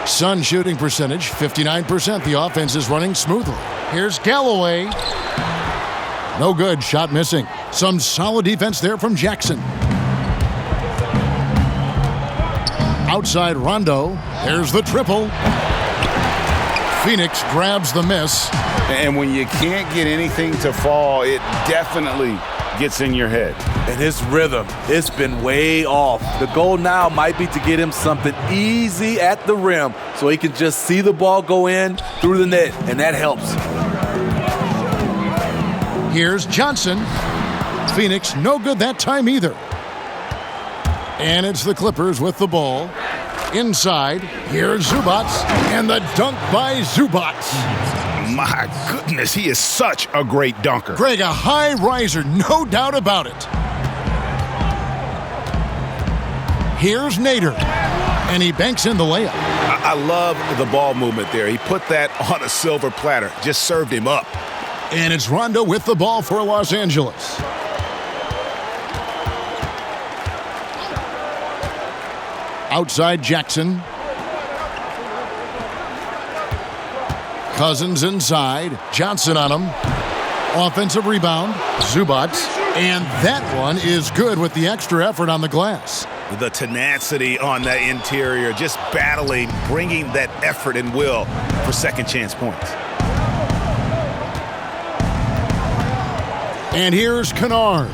Sun shooting percentage, 59%. The offense is running smoothly. Here's Galloway. No good. Shot missing. Some solid defense there from Jackson. Outside Rondo. There's the triple. Phoenix grabs the miss. And when you can't get anything to fall, it definitely gets in your head. And his rhythm, it's been way off. The goal now might be to get him something easy at the rim so he can just see the ball go in through the net, and that helps. Here's Johnson. Phoenix no good that time either. And it's the Clippers with the ball. Inside, here's Zubac, and the dunk by Zubac. My goodness, he is such a great dunker. Greg, a high riser, no doubt about it. Here's Nader. And he banks in the layup. I love the ball movement there. He put that on a silver platter, just served him up. And it's Rondo with the ball for Los Angeles. Outside Jackson. Cousins inside. Johnson on him. Offensive rebound. Zubac. And that one is good with the extra effort on the glass. The tenacity on that interior, just battling, bringing that effort and will for second chance points. And here's Kennard.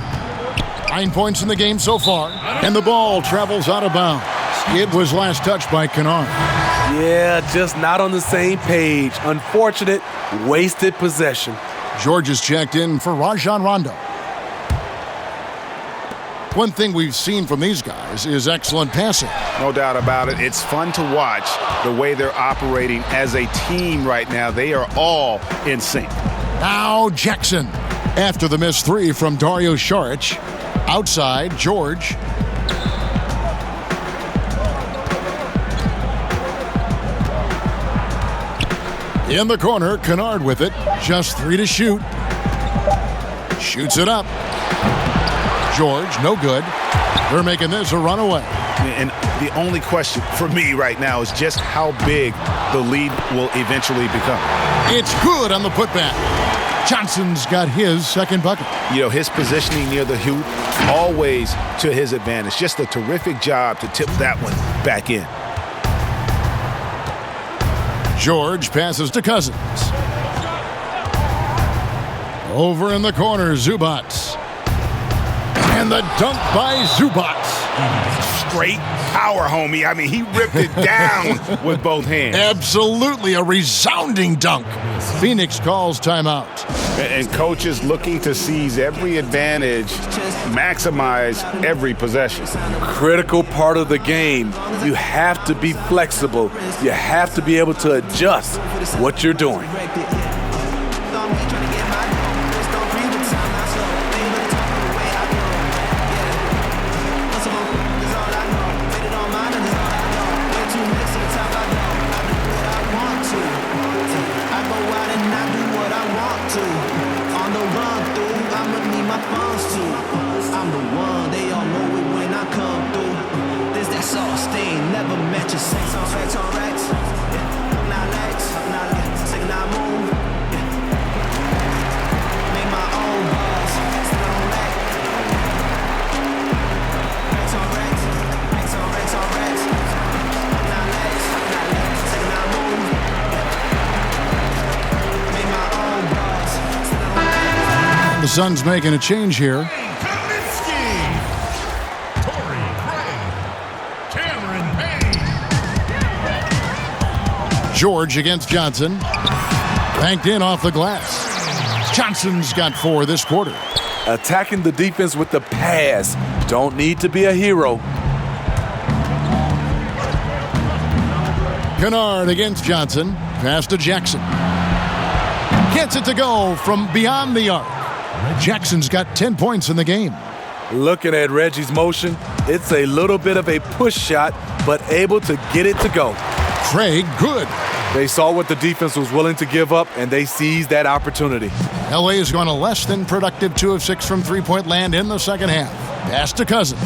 9 points in the game so far. And the ball travels out of bounds. It was last touched by Kennard. Yeah, just not on the same page. Unfortunate, wasted possession. George is checked in for Rajon Rondo. One thing we've seen from these guys is excellent passing. No doubt about it. It's fun to watch the way they're operating as a team right now. They are all in sync. Now Jackson. After the missed three from Dario Saric. Outside, George. In the corner, Kennard with it. Just 3 to shoot. Shoots it up. George, no good. They're making this a runaway. And the only question for me right now is just how big the lead will eventually become. It's good on the putback. Johnson's got his second bucket. You know, his positioning near the hoop, always to his advantage. Just a terrific job to tip that one back in. George passes to Cousins. Over in the corner, Zubac. And the dunk by Zubac. Straight power, homie. I mean, he ripped it down with both hands. Absolutely a resounding dunk. Phoenix calls timeout. And coaches looking to seize every advantage, maximize every possession. Critical part of the game. You have to be flexible. You have to be able to adjust what you're doing. The Suns making a change here. George against Johnson. Banked in off the glass. Johnson's got 4 this quarter. Attacking the defense with the pass. Don't need to be a hero. Kennard against Johnson. Pass to Jackson. Gets it to go from beyond the arc. Jackson's got 10 points in the game. Looking at Reggie's motion, it's a little bit of a push shot, but able to get it to go. Craig, good. They saw what the defense was willing to give up, and they seized that opportunity. LA has gone a less than productive 2 of 6 from three-point land in the second half. Pass to Cousins.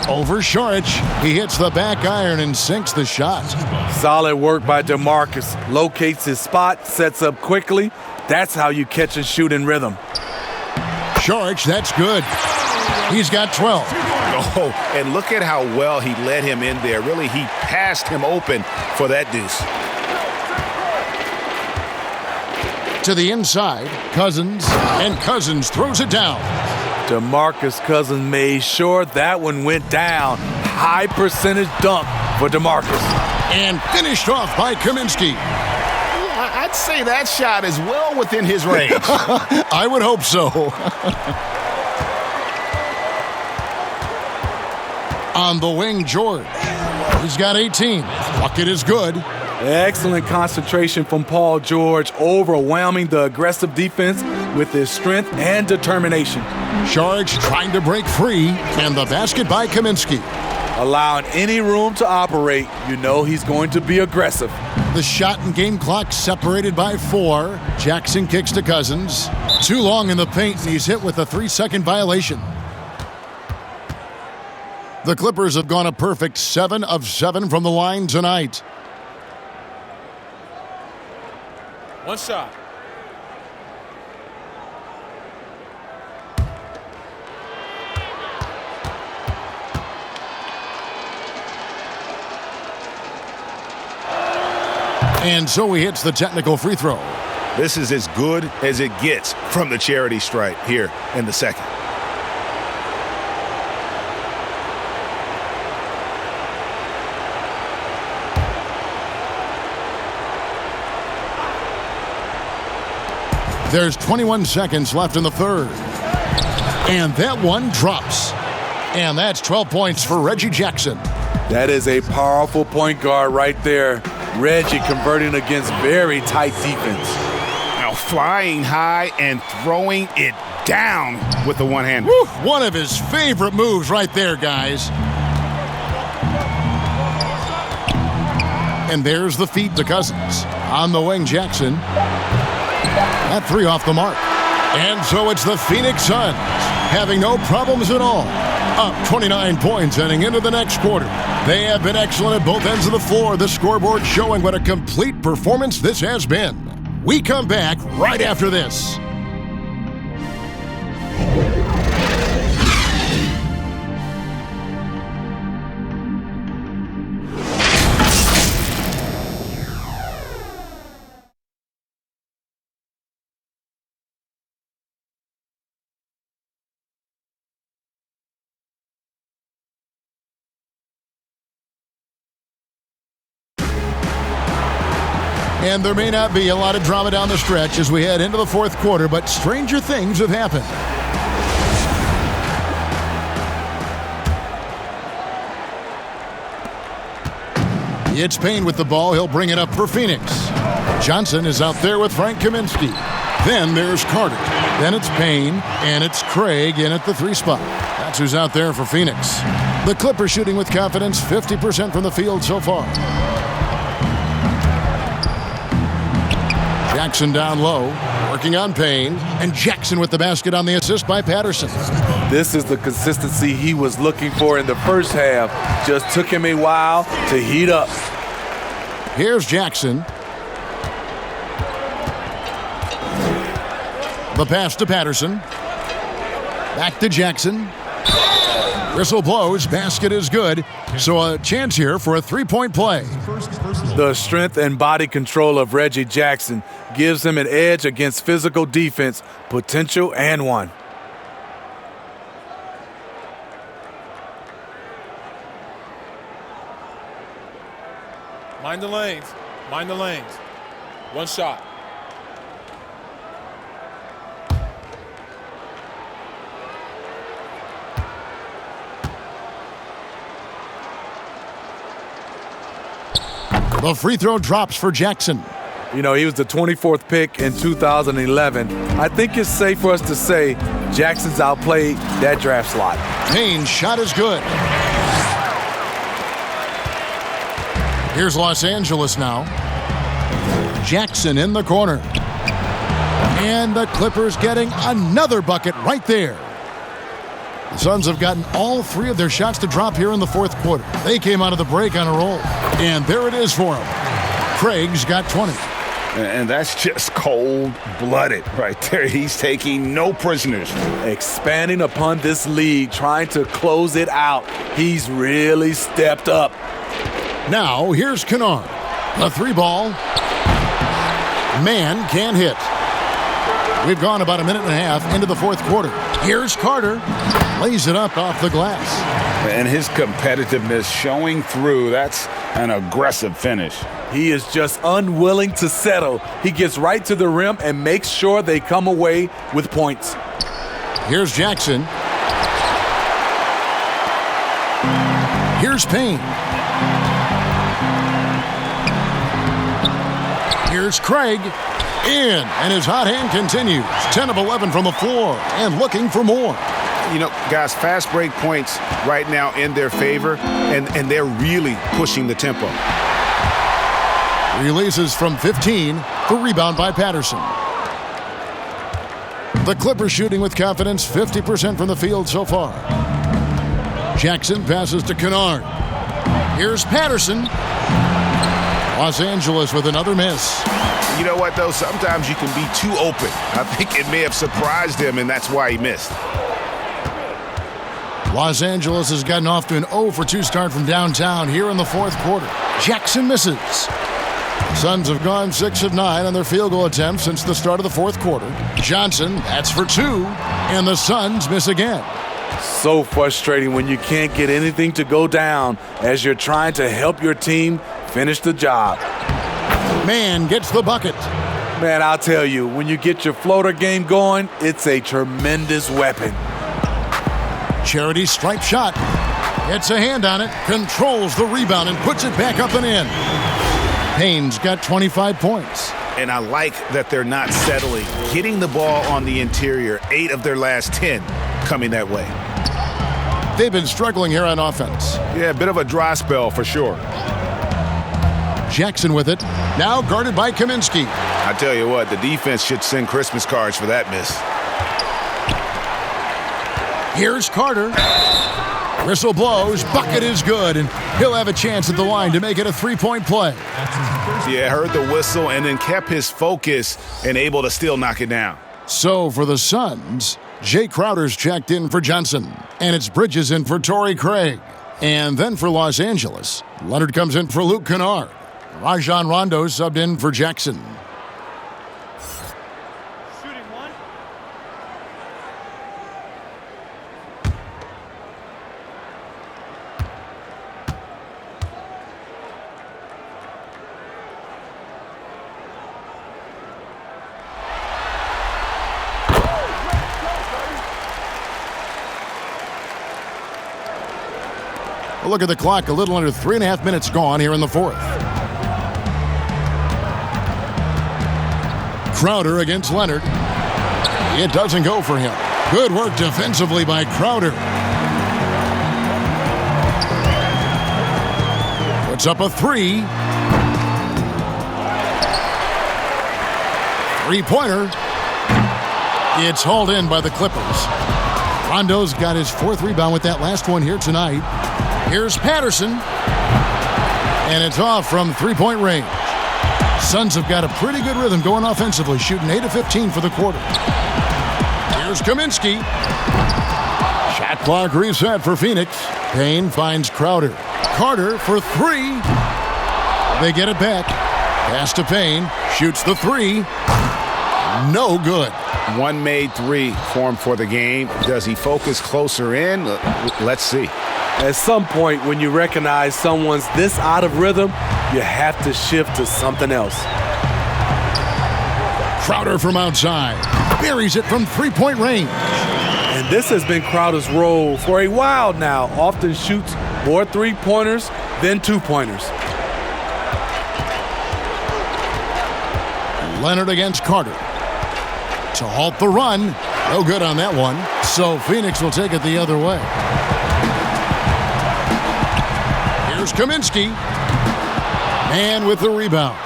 Over Saric. He hits the back iron and sinks the shot. Solid work by DeMarcus. Locates his spot, sets up quickly. That's how you catch and shoot in rhythm. Saric, that's good. He's got 12. Oh, and look at how well he led him in there. Really, he passed him open for that deuce. To the inside, Cousins, and Cousins throws it down. DeMarcus Cousins made sure that one went down. High percentage dunk for DeMarcus. And finished off by Kaminsky. I'd say that shot is well within his range. I would hope so. On the wing, George. He's got 18. Bucket is good. Excellent concentration from Paul George, overwhelming the aggressive defense with his strength and determination. Saric trying to break free, and the basket by Kaminsky. Allowing any room to operate, you know he's going to be aggressive. The shot and game clock separated by 4. Jackson kicks to Cousins. Too long in the paint, and he's hit with a 3-second violation. The Clippers have gone a perfect 7 of 7 from the line tonight. One shot. And so he hits the technical free throw. This is as good as it gets from the charity stripe here in the second. There's 21 seconds left in the third. And that one drops. And that's 12 points for Reggie Jackson. That is a powerful point guard right there. Reggie converting against very tight defense. Now flying high and throwing it down with the one-hand. One of his favorite moves right there, guys. And there's the feed to Cousins. On the wing, Jackson. That 3 off the mark. And so it's the Phoenix Suns having no problems at all. Up 29 points heading into the next quarter. They have been excellent at both ends of the floor. The scoreboard showing what a complete performance this has been. We come back right after this. And there may not be a lot of drama down the stretch as we head into the fourth quarter, but stranger things have happened. It's Payne with the ball. He'll bring it up for Phoenix. Johnson is out there with Frank Kaminsky. Then there's Carter. Then it's Payne, and it's Craig in at the 3 spot. That's who's out there for Phoenix. The Clippers shooting with confidence, 50% from the field so far. Jackson down low, working on Payne, and Jackson with the basket on the assist by Patterson. This is the consistency he was looking for in the first half. Just took him a while to heat up. Here's Jackson. The pass to Patterson. Back to Jackson. Whistle blows, basket is good. So a chance here for a 3-point play. The strength and body control of Reggie Jackson gives him an edge against physical defense, potential and one. Mind the lanes. Mind the lanes. One shot. The free throw drops for Jackson. You know, he was the 24th pick in 2011. I think it's safe for us to say Jackson's outplayed that draft slot. Payne's shot is good. Here's Los Angeles now. Jackson in the corner. And the Clippers getting another bucket right there. The Suns have gotten all 3 of their shots to drop here in the fourth quarter. They came out of the break on a roll. And there it is for him. Craig's got 20. And that's just cold-blooded right there. He's taking no prisoners. Expanding upon this lead, trying to close it out. He's really stepped up. Now, here's Kennard. The 3-ball. Man can't hit. We've gone about a minute and a half into the fourth quarter. Here's Carter. Lays it up off the glass. And his competitiveness showing through. That's an aggressive finish. He is just unwilling to settle. He gets right to the rim and makes sure they come away with points. Here's Jackson. Here's Payne. Here's Craig. In, and his hot hand continues. 10 of 11 from the floor, and looking for more. You know, guys, fast break points right now in their favor, and they're really pushing the tempo. Releases from 15. The rebound by Patterson. The Clippers shooting with confidence, 50% from the field so far. Jackson passes to Kennard. Here's Patterson. Los Angeles with another miss. You know what, though? Sometimes you can be too open. I think it may have surprised him, and that's why he missed. Los Angeles has gotten off to an 0-for-2 start from downtown here in the fourth quarter. Jackson misses. The Suns have gone 6 of 9 on their field goal attempts since the start of the fourth quarter. Johnson, that's for 2, and the Suns miss again. So frustrating when you can't get anything to go down as you're trying to help your team finish the job. Man gets the bucket. Man, I'll tell you, when you get your floater game going, it's a tremendous weapon. Charity stripe shot. Gets a hand on it, controls the rebound, and puts it back up and in. Payne's got 25 points. And I like that they're not settling. Getting the ball on the interior, 8 of their last 10 coming that way. They've been struggling here on offense. Yeah, a bit of a dry spell for sure. Jackson with it, now guarded by Kaminsky. I tell you what, the defense should send Christmas cards for that miss. Here's Carter. Whistle blows, bucket is good, and he'll have a chance at the line to make it a 3-point play. Yeah, heard the whistle and then kept his focus and able to still knock it down. So for the Suns, Jay Crowder's checked in for Johnson, and it's Bridges in for Torrey Craig. And then for Los Angeles, Leonard comes in for Luke Kennard. Rajon Rondo subbed in for Jackson. Look at the clock, a little under 3.5 minutes gone here in the fourth. Crowder against Leonard. It doesn't go for him. Good work defensively by Crowder. Puts up a 3. Three-pointer. It's hauled in by the Clippers. Rondo's got his 4th rebound with that last one here tonight. Here's Patterson, and it's off from 3-point range. Suns have got a pretty good rhythm going offensively, shooting 8 of 15 for the quarter. Here's Kaminsky. Shot clock reset for Phoenix. Payne finds Crowder. Carter for 3. They get it back. Pass to Payne. Shoots the 3. No good. One made 3 for him for the game. Does he focus closer in? Let's see. At some point, when you recognize someone's this out of rhythm, you have to shift to something else. Crowder from outside. Buries it from 3-point range. And this has been Crowder's role for a while now. Often shoots more 3-pointers than 2-pointers. Leonard against Carter. To halt the run. No good on that one. So Phoenix will take it the other way. Here's Kaminsky. And with the rebound.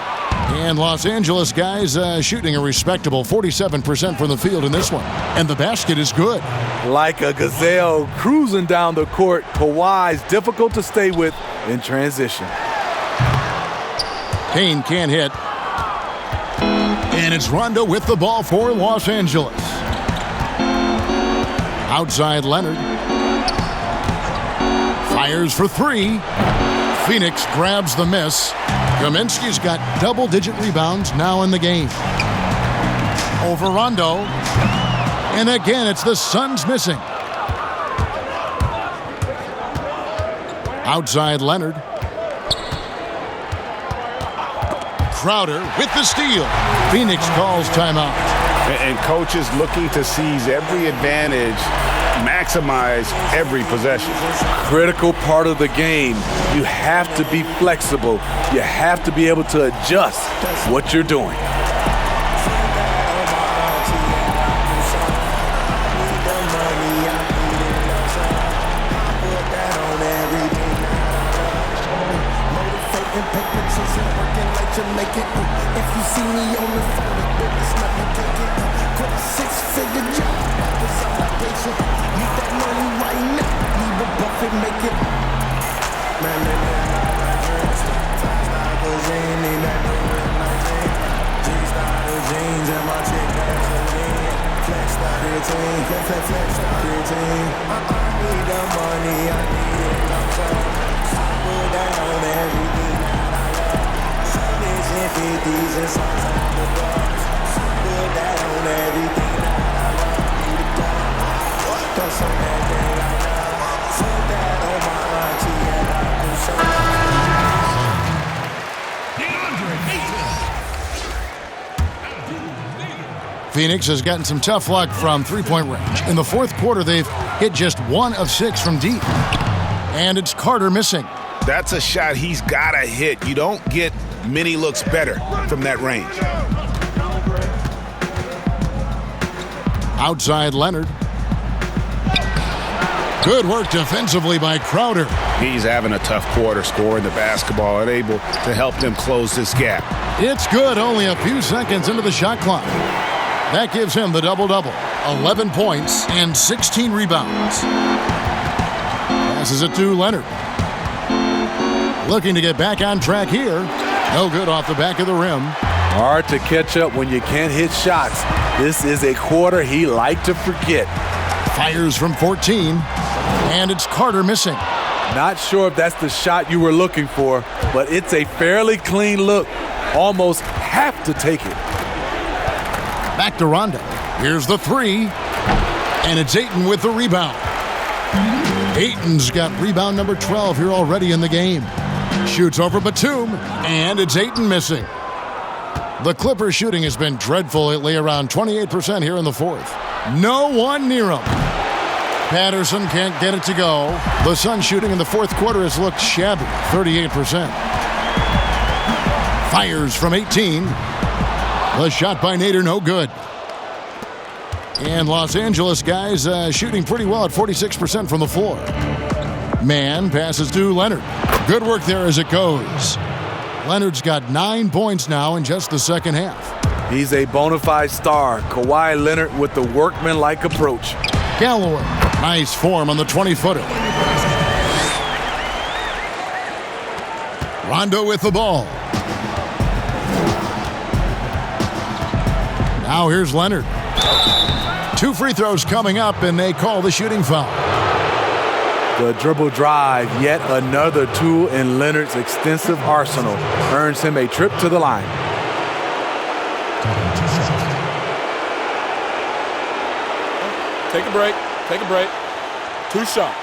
And Los Angeles guys shooting a respectable 47% from the field in this one. And the basket is good. Like a gazelle cruising down the court, Kawhi's difficult to stay with in transition. Payne can't hit. And it's Rondo with the ball for Los Angeles. Outside Leonard. Fires for 3. Phoenix grabs the miss. Kaminsky's got double-digit rebounds now in the game. Over Rondo. And again, it's the Suns missing. Outside Leonard. Crowder with the steal. Phoenix calls timeout. And coaches looking to seize every advantage, maximize every possession. Critical part of the game. You have to be flexible. You have to be able to adjust what you're doing. see me on the phone, the business nothing take it. Quit a six-figure job, that was all I patient. Need that money right now, leave a Buffett, make it. Man, they know my dreams. Ties not the jeans, need that new whip, no jeans. G-style jeans and my chick Vaseline. Flex style routine, flex style routine. I need the money, I need it, I'm sorry. Put down everything that I love. 70s and 50s and songs on the bus. Put down everything that I love. Need a gun, cause on that thing I love. Put that on my auntie and I can show. Phoenix has gotten some tough luck from three-point range. In the fourth quarter, they've hit just 1 of 6 from deep. And it's Carter missing. That's a shot he's got to hit. You don't get many looks better from that range. Outside Leonard. Good work defensively by Crowder. He's having a tough quarter scoring the basketball and able to help them close this gap. It's good, only a few seconds into the shot clock. That gives him the double-double. 11 points and 16 rebounds. Passes it to Leonard. Looking to get back on track here. No good off the back of the rim. Hard to catch up when you can't hit shots. This is a quarter he liked to forget. Fires from 14, and it's Carter missing. Not sure if that's the shot you were looking for, but it's a fairly clean look. Almost have to take it. Back to Rondo. Here's the three, and it's Ayton with the rebound. Ayton's got rebound number 12 here already in the game. Shoots over Batum, and it's Ayton missing. The Clippers shooting has been dreadful lately, around 28% here in the fourth. No one near him. Patterson can't get it to go. The Suns shooting in the fourth quarter has looked shabby, 38%. Fires from 18. The shot by Nader, no good. And Los Angeles guys shooting pretty well at 46% from the floor. Mann passes to Leonard. Good work there as it goes. Leonard's got 9 points now in just the second half. He's a bona fide star. Kawhi Leonard with the workman-like approach. Galloway, nice form on the 20-footer. Rondo with the ball. Now here's Leonard. 2 free throws coming up, and they call the shooting foul. The dribble drive, yet another tool in Leonard's extensive arsenal, earns him a trip to the line. Take a break. Take a break. 2 shots.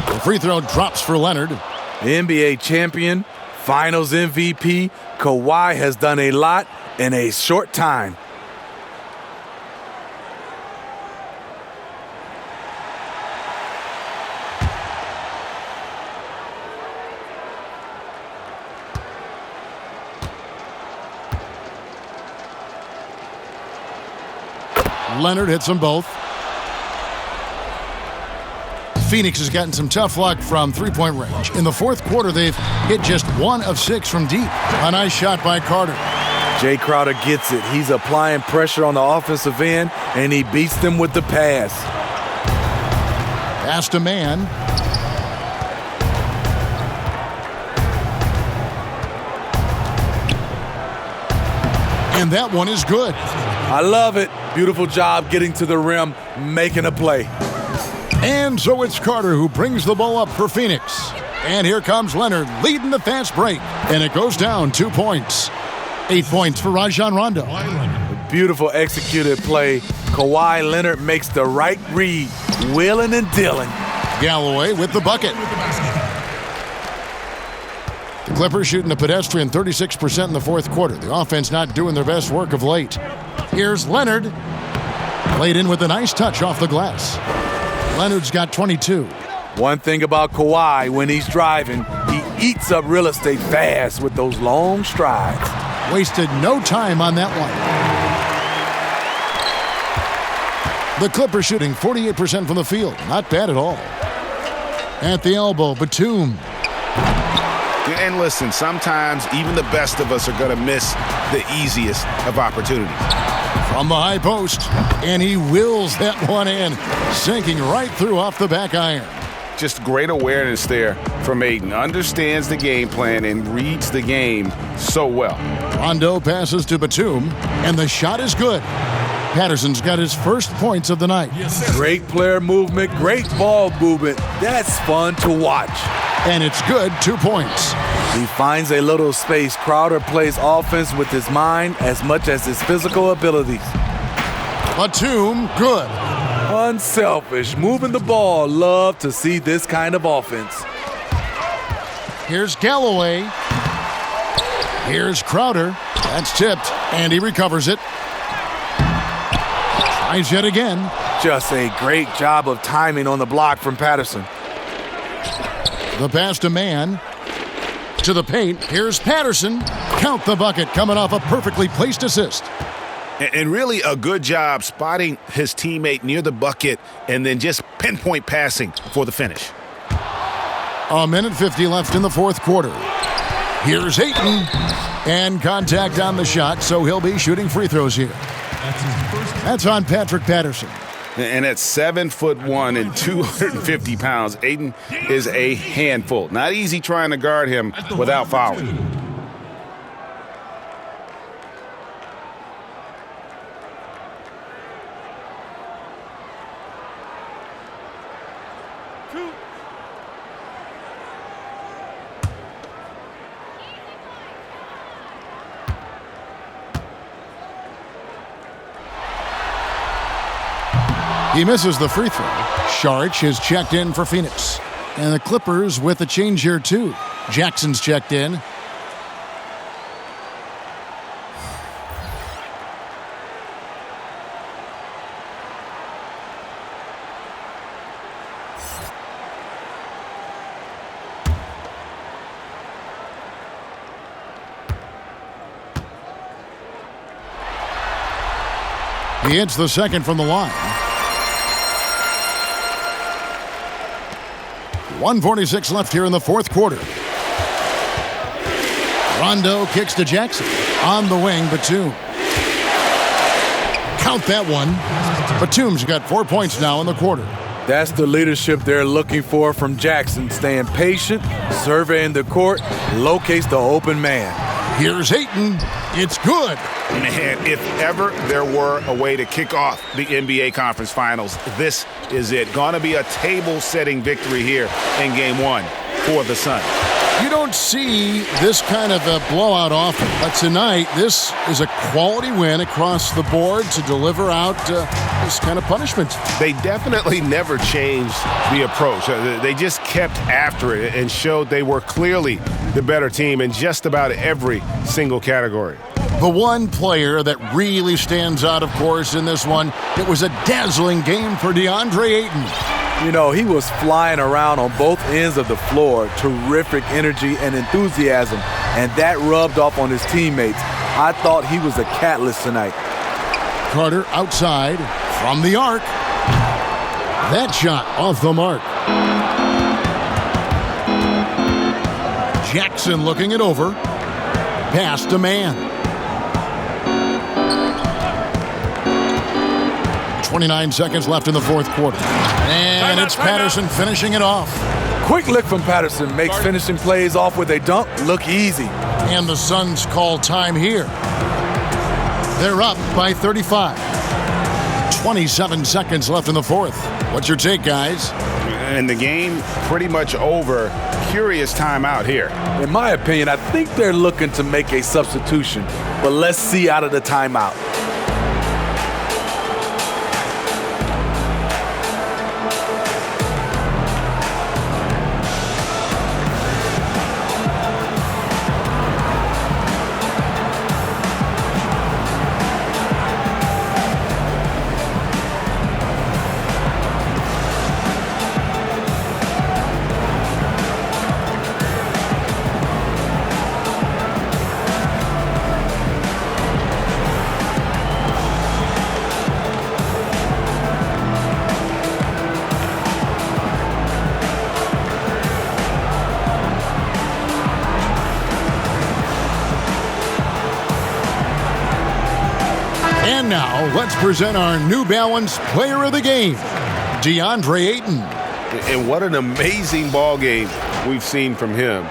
The free throw drops for Leonard. NBA champion, finals MVP, Kawhi has done a lot in a short time. Leonard hits them both. Phoenix has gotten some tough luck from three-point range. In the fourth quarter, they've hit just 1 of 6 from deep. A nice shot by Carter. Jay Crowder gets it. He's applying pressure on the offensive end, and he beats them with the pass. Pass to Mann. And that one is good. I love it. Beautiful job getting to the rim, making a play. And so it's Carter who brings the ball up for Phoenix. And here comes Leonard leading the fast break. And it goes down 2 points. 8 points for Rajon Rondo. Beautiful executed play. Kawhi Leonard makes the right read, wheeling and dealing. Galloway with the bucket. The Clippers shooting a pedestrian 36% in the fourth quarter. The offense not doing their best work of late. Here's Leonard. Played in with a nice touch off the glass. Leonard's got 22. One thing about Kawhi, when he's driving, he eats up real estate fast with those long strides. Wasted no time on that one. The Clippers shooting 48% from the field. Not bad at all. At the elbow, Batum. And listen, sometimes even the best of us are going to miss the easiest of opportunities. From the high post, and he wills that one in, sinking right through off the back iron. Just great awareness there from Ayton. Understands the game plan and reads the game so well. Rondo passes to Batum, and the shot is good. Patterson's got his first points of the night. Great player movement, great ball movement. That's fun to watch. And it's good, 2 points. He finds a little space. Crowder plays offense with his mind as much as his physical abilities. Batum, good. Unselfish, moving the ball. Love to see this kind of offense. Here's Galloway. Here's Crowder. That's tipped, and he recovers it. Tries yet again. Just a great job of timing on the block from Patterson. The pass to Mann. To the paint. Here's Patterson. Count the bucket, coming off a perfectly placed assist. And really a good job spotting his teammate near the bucket and then just pinpoint passing for the finish. A minute 50 left in the fourth quarter. Here's Ayton. And contact on the shot, so he'll be shooting free throws here. That's on Patrick Patterson. And at 7'1" and 250 pounds, Ayton is a handful. Not easy trying to guard him without fouling. He misses the free throw. Saric is checked in for Phoenix. And the Clippers with a change here, too. Jackson's checked in. He hits the second from the line. 1:46 left here in the fourth quarter. Rondo kicks to Jackson. On the wing, Batum. Count that one. Batum's got 4 points now in the quarter. That's the leadership they're looking for from Jackson. Staying patient, surveying the court, locates the open man. Here's Ayton. It's good. Man, if ever there were a way to kick off the NBA Conference Finals, this is it. Going to be a table-setting victory here in Game 1 for the Suns. You don't see this kind of a blowout often, but tonight this is a quality win across the board to deliver out this kind of punishment. They definitely never changed the approach. They just kept after it and showed they were clearly the better team in just about every single category. The one player that really stands out, of course, in this one, it was a dazzling game for DeAndre Ayton. You know, he was flying around on both ends of the floor. Terrific energy and enthusiasm, and that rubbed off on his teammates. I thought he was a catalyst tonight. Carter outside from the arc. That shot off the mark. Jackson looking it over. Pass to Mann. 29 seconds left in the fourth quarter. And it's Patterson finishing it off. Quick lick from Patterson makes finishing plays off with a dunk look easy. And the Suns call time here. They're up by 35. 27 seconds left in the fourth. What's your take, guys? And the game pretty much over. Curious timeout here. In my opinion, I think they're looking to make a substitution, but let's see out of the timeout. now, let's present our New Balance Player of the Game, DeAndre Ayton. And what an amazing ball game we've seen from him.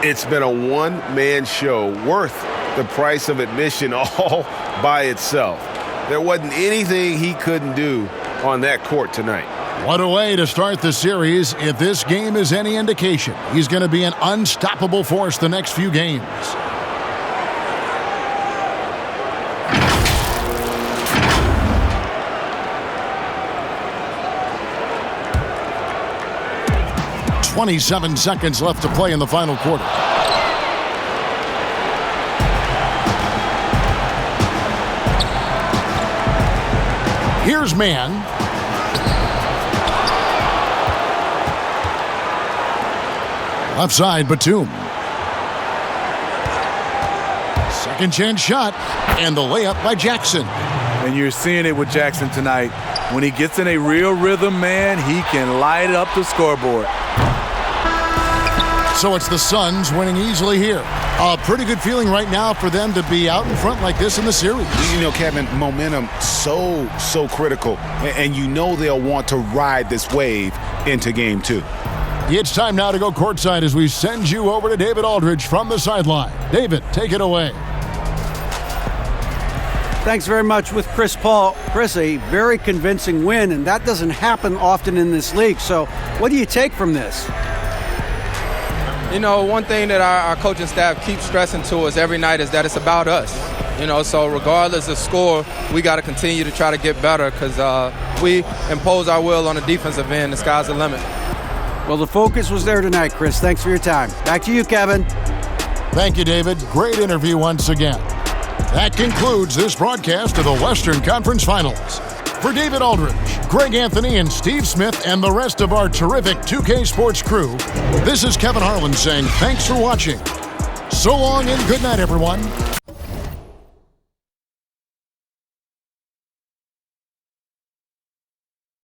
It's been a one-man show worth the price of admission all by itself. There wasn't anything he couldn't do on that court tonight. What a way to start the series. If this game is any indication, he's going to be an unstoppable force the next few games. "27 seconds left to play in the final quarter. Here's man. Left side, Batum. Second chance shot, and the layup by Jackson. And you're seeing it with Jackson tonight. When he gets in a real rhythm, man, he can light up the scoreboard. So it's the Suns winning easily here. A pretty good feeling right now for them to be out in front like this in the series. You know, Kevin, momentum so critical. And you know they'll want to ride this wave into game 2. It's time now to go courtside as we send you over to David Aldridge from the sideline. David, take it away. Thanks very much with Chris Paul. Chris, a very convincing win, and that doesn't happen often in this league. So what do you take from this? You know, one thing that our coaching staff keeps stressing to us every night is that it's about us. You know, so regardless of score, we got to continue to try to get better because we impose our will on the defensive end. The sky's the limit. Well, the focus was there tonight, Chris. Thanks for your time. Back to you, Kevin. Thank you, David. Great interview once again. That concludes this broadcast of the Western Conference Finals. For David Aldridge, Greg Anthony, and Steve Smith, and the rest of our terrific 2K Sports crew, this is Kevin Harlan saying thanks for watching. So long and good night, everyone.